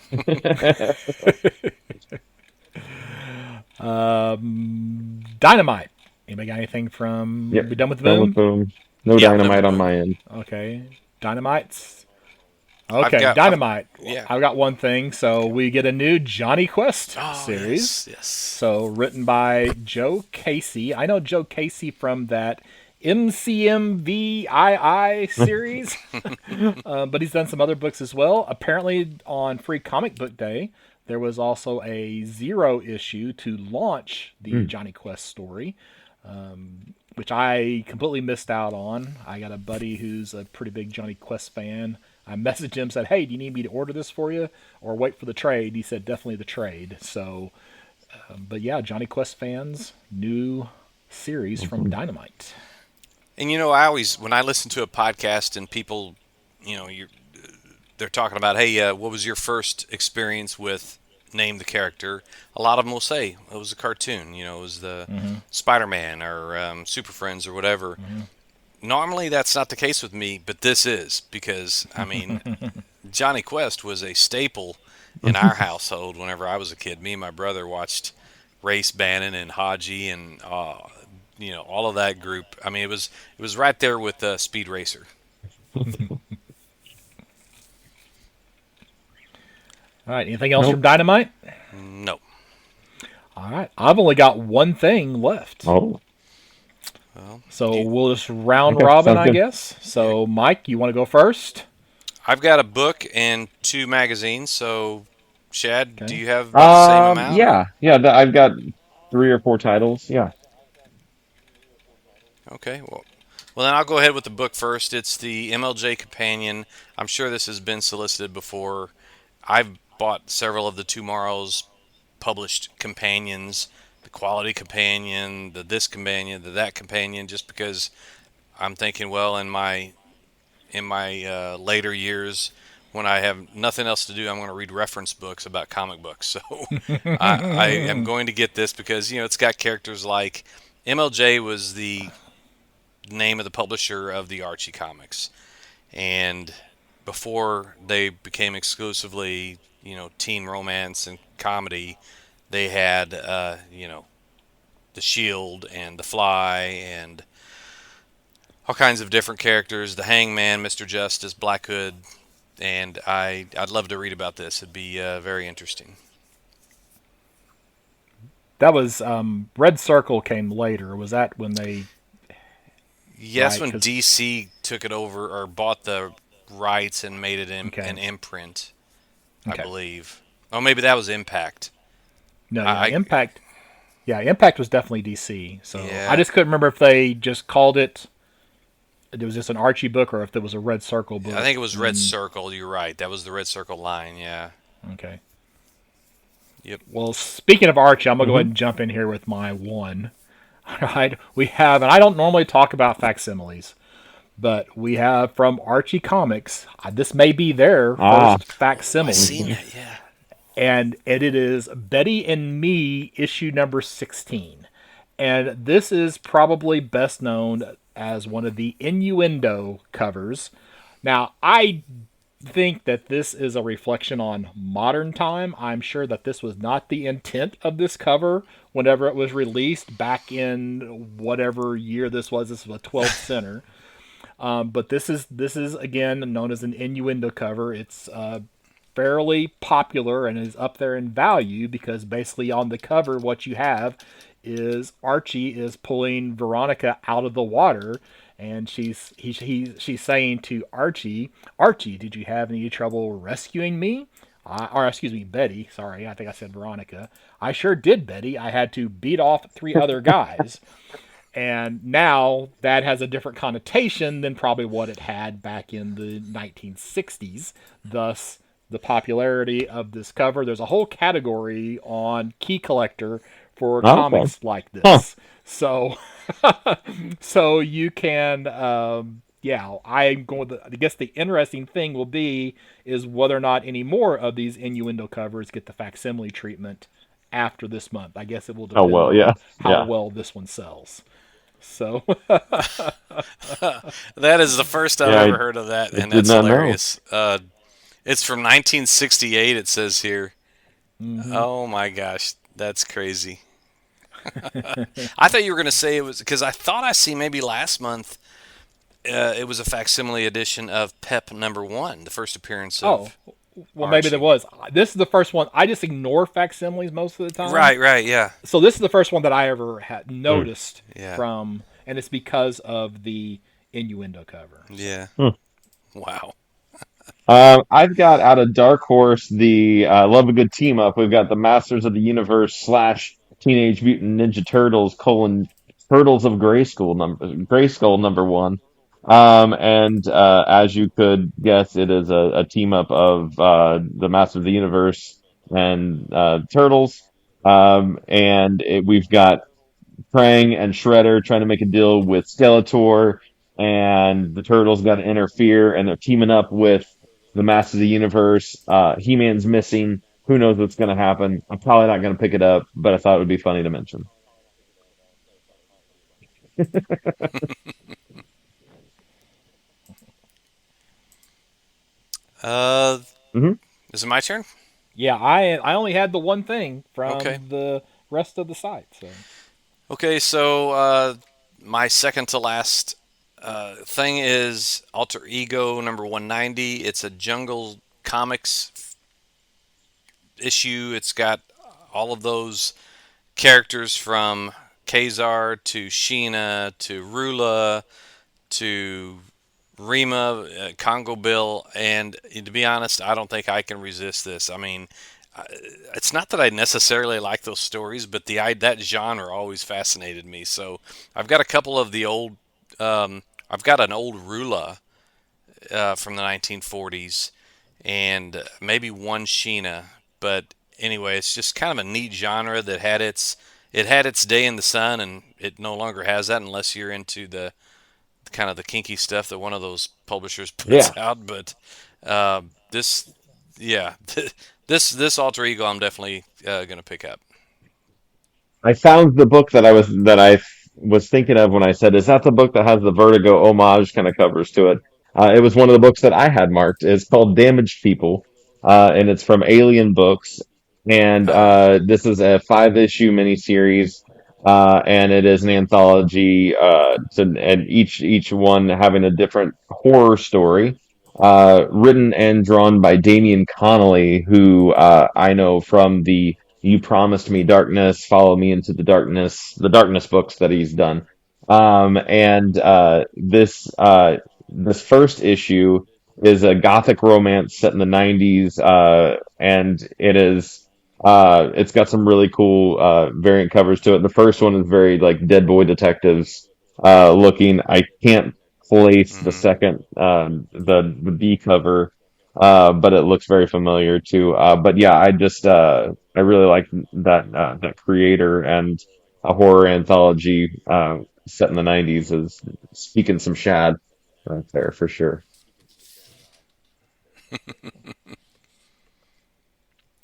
Dynamite. Anybody got anything from? Yep. We done with the Done with boom? boom. No Yeah, I'm done dynamite with on Boom. my end. Okay, Dynamites. I've Okay, got, I've, Dynamite. yeah. I've got one thing. So we get a new Johnny Quest Oh, series. yes, yes. So written by Joe Casey. I know Joe Casey from that MCMVII series, but he's done some other books as well. Apparently, on Free Comic Book Day, there was also a zero issue to launch the Mm. Johnny Quest story, which I completely missed out on. I got a buddy who's a pretty big Johnny Quest fan. I messaged him, said, "Hey, do you need me to order this for you or wait for the trade?" He said, "Definitely the trade." So, but yeah, Johnny Quest fans, new series from Mhm. Dynamite. And I always, when I listen to a podcast and people, they're talking about, hey, what was your first experience with name the character? A lot of them will say it was a cartoon. It was the Mm-hmm. Spider-Man or Super Friends or whatever. Normally, that's not the case with me, but this is because I mean, Johnny Quest was a staple in our household whenever I was a kid. Me and my brother watched Race Bannon and Haji and all of that group. I mean, it was right there with Speed Racer. All right, anything else from Nope. Dynamite? No. All right, I've only got one thing left. Oh, Well, So we'll just round okay. robin, Sounds I good. guess. yeah. So, Mike, you want to go first? I've got a book and two magazines. So, Shad, do Okay. you have about the same amount Yeah, or? yeah. I've got three or four titles. Yeah. Okay, well then I'll go ahead with the book first. It's the MLJ Companion. I'm sure this has been solicited before. I've bought several of the Tomorrow's published companions, the Quality Companion, the this companion, the that companion, just because I'm thinking, well, in my later years, when I have nothing else to do, I'm going to read reference books about comic books. So I am going to get this because it's got characters like MLJ was the name of the publisher of the Archie comics, and before they became exclusively teen romance and comedy, they had the Shield and the Fly and all kinds of different characters, the Hangman, Mr. Justice, Black Hood, and I'd love to read about this. It'd be very interesting. That was Red Circle came later. Was that when they Yes, right? when Because DC took it over or bought the rights and made it okay, an imprint, I okay, believe. Oh, maybe that was Impact. no, yeah, I Impact. Yeah, Impact was definitely DC. So I yeah. just couldn't remember if they just called it it was just an Archie book, or if there was a Red Circle I think book. it was Red Circle. You're right. That was the Red Circle line. Yeah. Okay. Yep. Well, speaking of Archie, I'm gonna go ahead Hmm. and jump in here with my one. All right, we have, and I don't normally talk about facsimiles, but we have from Archie Comics. This may be their Ah. first Oh, I seen facsimile, that. Yeah. and it is Betty and Me issue number 16. And this is probably best known as one of the innuendo covers. Now, I think that this is a reflection on modern time. I'm sure that this was not the intent of this cover whenever it was released back in whatever year this was. This was a 12th center. But this is again known as an innuendo cover. It's fairly popular and is up there in value because basically on the cover what you have is Archie is pulling Veronica out of the water, and she's saying to Archie, Archie, did you have any trouble rescuing me? Or excuse me, Betty. Sorry, I think I said Veronica. I sure did, Betty. I had to beat off 3 other guys. And now that has a different connotation than probably what it had back in the 1960s. Thus, the popularity of this cover. There's a whole category on Key Collector for Okay. comics like Huh. this. So, so you can, yeah. I'm going. I guess the interesting thing will be is whether or not any more of these innuendo covers get the facsimile treatment after this month. I guess it will Oh depend well, on yeah, how yeah. well this one sells. So, That is the first I've Yeah, ever heard of that, I and did that's not know. hilarious. It's from 1968. It says here. Oh my gosh, that's crazy. I thought you were going to say it was because I thought I see maybe last month it was a facsimile edition of Pep number one, the first appearance oh, of well, maybe there Archie. was. This is the first one. I just ignore facsimiles most of the time. Right, right, yeah, So this is the first one that I ever had Hmm. noticed yeah, from, and it's because of the innuendo cover. So, yeah. Hmm. Wow. I've got out of Dark Horse the Love a Good Team Up. We've got the Masters of the Universe slash Teenage Mutant Ninja Turtles colon Turtles of Grayskull number one. And as you could guess, it is a team up of the Masters of the Universe and Turtles. We've got Krang and Shredder trying to make a deal with Skeletor, and the Turtles got to interfere, and they're teaming up with the Masters of the Universe. He-Man's missing. Who knows what's going to happen? I'm probably not going to pick it up, but I thought it would be funny to mention. Uh, Hmm. is it my turn? yeah, I only had the one thing Okay. from the rest of the site. So, Okay, so my second to last thing is Alter Ego number 190. It's a Jungle Comics issue. It's got all of those characters from Kazar to Sheena to Rula to Rima, Congo Bill, and to be honest, I don't think I can resist this. I mean, it's not that I necessarily like those stories, but that genre always fascinated me. So I've got a couple of the old. I've got an old Rula from the 1940s, and maybe one Sheena. But anyway, it's just kind of a neat genre that had its day in the sun, and it no longer has that unless you're into the kind of the kinky stuff that one of those publishers Yeah. puts out. But this, yeah, this alter ego, I'm definitely gonna pick up. I found the book that I was thinking of when I said, "Is that the book that has the Vertigo homage kind of covers to it?" It was one of the books that I had marked. It's called Damaged People, and it's from Alien Books, and Uh, this is a 5 issue miniseries, and it is an anthology, and each one having a different horror story. Written and drawn by Damian Connolly, who I know from the You Promised Me Darkness, Follow Me into the Darkness books that he's done. And this first issue is a gothic romance set in the 90s, and it's got some really cool variant covers to it. The first one is very like Dead Boy Detectives looking. I can't place the Hmm. second the B cover, but it looks very familiar too. But yeah, I really like that creator, and a horror anthology set in the '90s is speaking some shad right there for sure.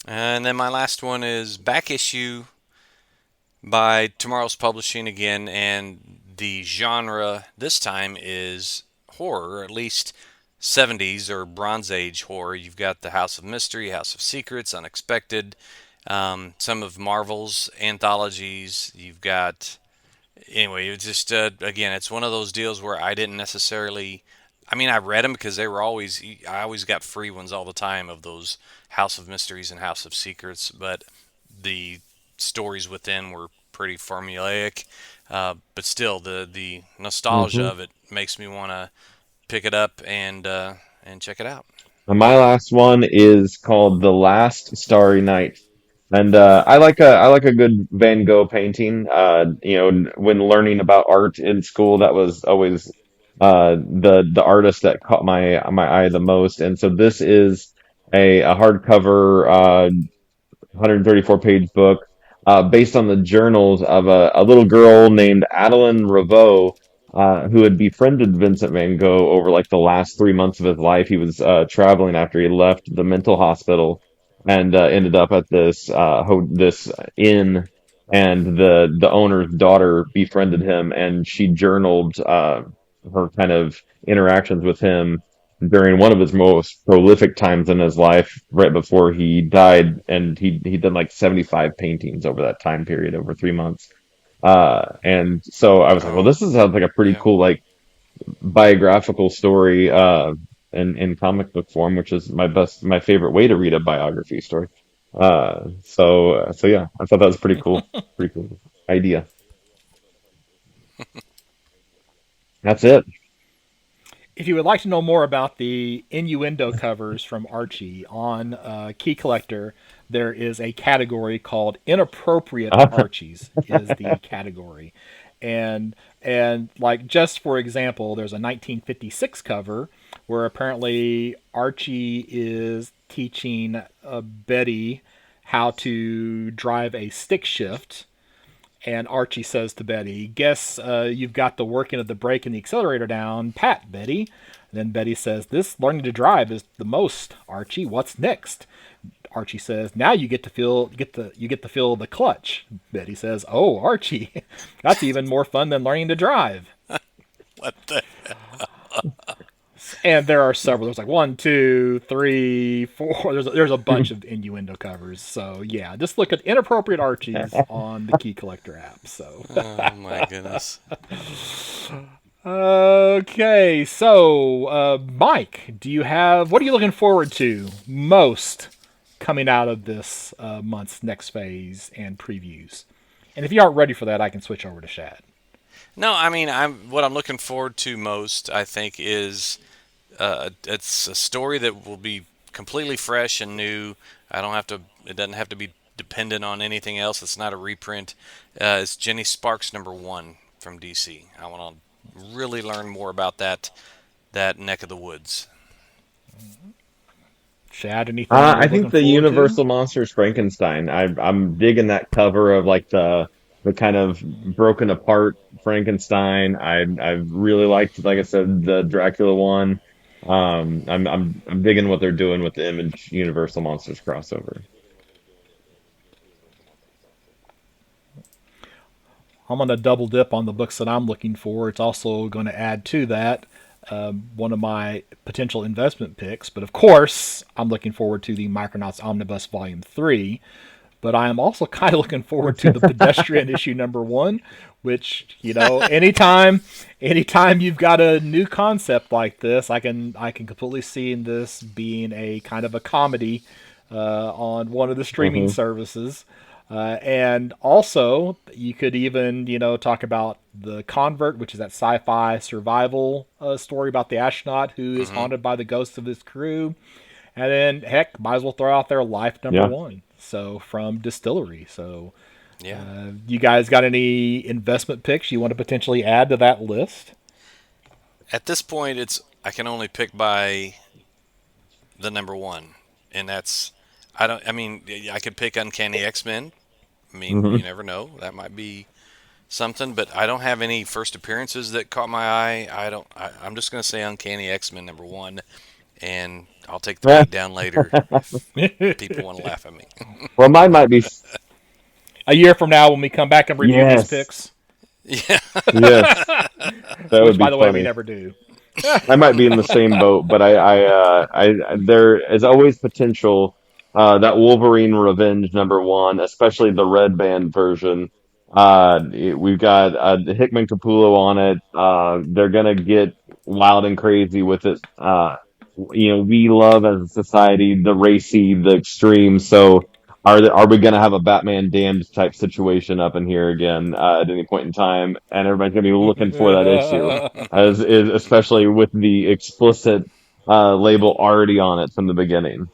And then my last one is Back Issue by Tomorrow's Publishing again, and the genre this time is horror, or at least 70s or Bronze Age horror. You've got the House of Mystery, House of Secrets, Unexpected, some of Marvel's anthologies. You've got anyway. It's just again, it's one of those deals where I didn't necessarily. I mean, I read them because they were always. I always got free ones all the time of those House of Mysteries and House of Secrets, but the stories within were pretty formulaic. But still, the nostalgia Hmm. of it makes me want to pick it up and check it out. And my last one is called The Last Starry Night. And I like a good Van Gogh painting. When learning about art in school, that was always the artist that caught my eye the most. And so this is a hardcover 134-page book based on the journals of a little girl named Adeline Ravoux, who had befriended Vincent van Gogh over like the last 3 months of his life. He was traveling after he left the mental hospital, and ended up at this inn, and the owner's daughter befriended him, and she journaled her kind of interactions with him during one of his most prolific times in his life, right before he died, and he did like 75 paintings over that time period, over 3 months. And so I was like, well, Oh, sounds like a pretty yeah. cool like biographical story in comic book form, which is my favorite way to read a biography story. So yeah, I thought that was pretty cool idea. That's it. If you would like to know more about the innuendo covers from Archie on Key Collector, there is a category called inappropriate Archies is the category. And like just for example, there's a 1956 cover where apparently Archie is teaching Betty how to drive a stick shift, and Archie says to Betty, "Guess you've got the working of the brake and the accelerator down pat, Betty." And then Betty says, "This learning to drive is the most, Archie. What's next?" Archie says, "Now you get to feel the clutch." Betty says, "Oh, Archie, that's even more fun than learning to drive." What the? And there are several. There's like one, two, three, four. There's a bunch of innuendo covers. So yeah, just look at inappropriate Archies on the Key Collector app. So Oh my goodness. okay, so Mike, do you have what are you looking forward to most coming out of this month's next phase and previews? And if you aren't ready for that, I can switch over to Shad. No, I mean, I'm looking forward to most. I think is it's a story that will be completely fresh and new. I don't have to. It doesn't have to be dependent on anything else. It's not a reprint. It's Jenny Sparks #1 from DC. I want to really learn more about that neck of the woods. Shad, anything I you're think looking the forward to? Universal Monsters Frankenstein. I'm digging that cover of like the kind of broken apart Frankenstein. I've really liked, like I said, the Dracula one. I'm digging what they're doing with the Image Universal Monsters crossover. I'm going to double dip on the books that I'm looking for. It's also going to add to that one of my potential investment picks. But of course, I'm looking forward to the Micronauts Omnibus Volume 3. But I am also kind of looking forward to the Pedestrian issue #1, which, anytime you've got a new concept like this, I can completely see in this being a kind of a comedy on one of the streaming Hmm. services. And also, you could even, talk about The Convert, which is that sci fi survival story about the astronaut who is Hmm. haunted by the ghosts of his crew. And then, heck, might as well throw out there Life number Yeah. one. So, from Distillery. So, Yeah. you guys got any investment picks you want to potentially add to that list? At this point, I can only pick by the number one, and that's I don't. I mean, I could pick Uncanny X-Men. I mean, Hmm. you never know. That might be something, but I don't have any first appearances that caught my eye. I don't. I'm just going to say Uncanny X-Men number one, and I'll take the beat down later if people want to laugh at me. Well, mine might be. A year from now, when we come back and review these Yes, picks, Yeah. yes, that which, would by be the way, we funny. never do. I might be in the same boat, but there is always potential. That Wolverine Revenge number one, especially the red band version. We've got Hickman Capullo on it. They're gonna get wild and crazy with it. We love as a society the racy, the extreme. So are we gonna have a Batman Damned type situation up in here again at any point in time? And everybody's gonna be looking for that issue as is especially with the explicit label already on it from the beginning.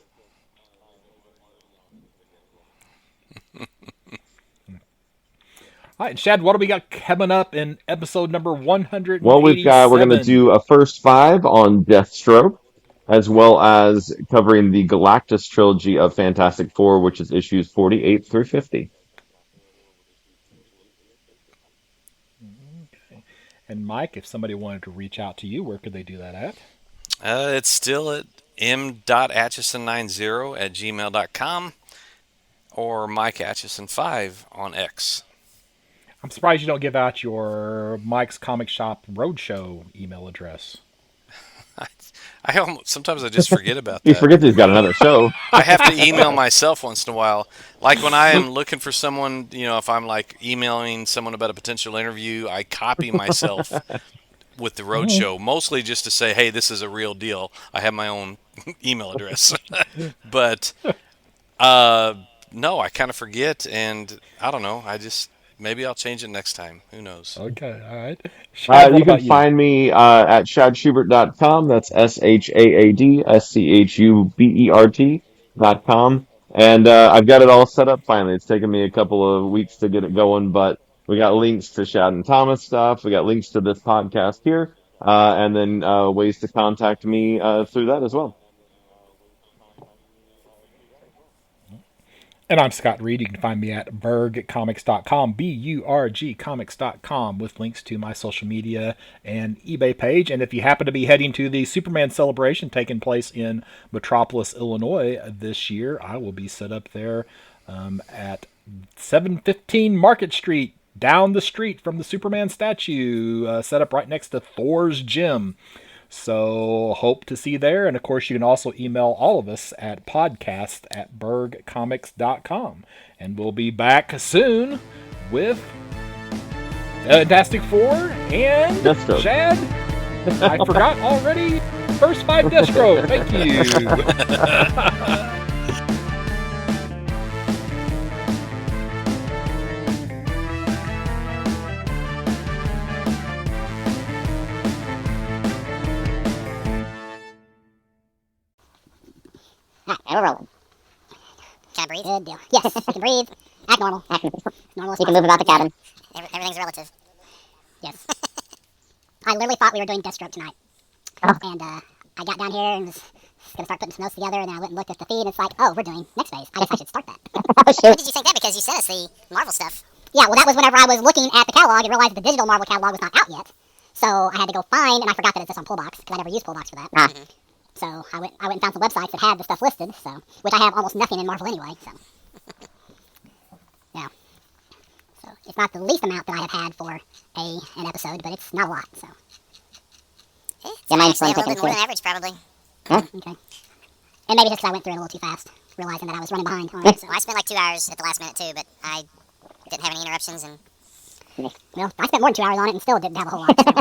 All right, Shad, what do we got coming up in episode number Well, we're gonna 187? do a first five on Deathstroke, as well as covering the Galactus trilogy of Fantastic Four, which is issues 48 through 50. And Mike, if somebody wanted to reach out to you, where could they do that at? It's still at m.atchison90 at gmail.com or Mike Atchison5 on X. I'm surprised you don't give out your Mike's Comic Shop Roadshow email address. Sometimes I just forget about You that. forget that he's got another show. I have to email myself once in a while. Like when I am looking for someone, if I'm like emailing someone about a potential interview, I copy myself with the roadshow, mostly just to say, hey, this is a real deal. I have my own email address. But no, I kind of forget, and I don't know. Maybe I'll change it next time. Who knows? Okay, all right. Shad, what You can about you? find me at shadschubert.com. That's SHAADSCHUBERT.com. And I've got it all set up finally. It's taken me a couple of weeks to get it going, but we got links to Shad and Thomas stuff. We got links to this podcast here, and then ways to contact me through that as well. And I'm Scott Reed. You can find me at burgcomics.com, BURG comics.com, with links to my social media and eBay page. And if you happen to be heading to the Superman celebration taking place in Metropolis, Illinois this year, I will be set up there at 715 Market Street, down the street from the Superman statue, set up right next to Thor's gym. So hope to see you there. And of course, you can also email all of us at podcast@bergcomics.com. And we'll be back soon with Fantastic Four and Deathstroke. Shad. I forgot already. First five Deathstroke. Thank you. Alright, and we're rolling. Can I breathe? Good deal. Yes, you can breathe. Act normal. Act normal. You can move about the cabin. Everything's relative. Yes. I literally thought we were doing Deathstroke tonight. Oh. And I got down here and was going to start putting some notes together, and then I went and looked at the feed, and it's like, oh, we're doing Next Phase. I guess I should start that. Oh, shoot. When did you think that? Because you sent us the Marvel stuff. Yeah, well, that was whenever I was looking at the catalog and realized the digital Marvel catalog was not out yet. So I had to go find, and I forgot that it's just on Pullbox, because I never used Pullbox for that. Ah. Mm-hmm. So I went and found some websites that had the stuff listed, which I have almost nothing in Marvel anyway, so. Yeah. So it's not the least amount that I have had for an episode, but it's not a lot, so. Yeah, mine's a little bit more than average, probably. Huh? Okay. And maybe just because I went through it a little too fast, realizing that I was running behind on it. So. Well, I spent like 2 hours at the last minute, too, but I didn't have any interruptions, and... Well, I spent more than 2 hours on it and still didn't have a whole lot, so.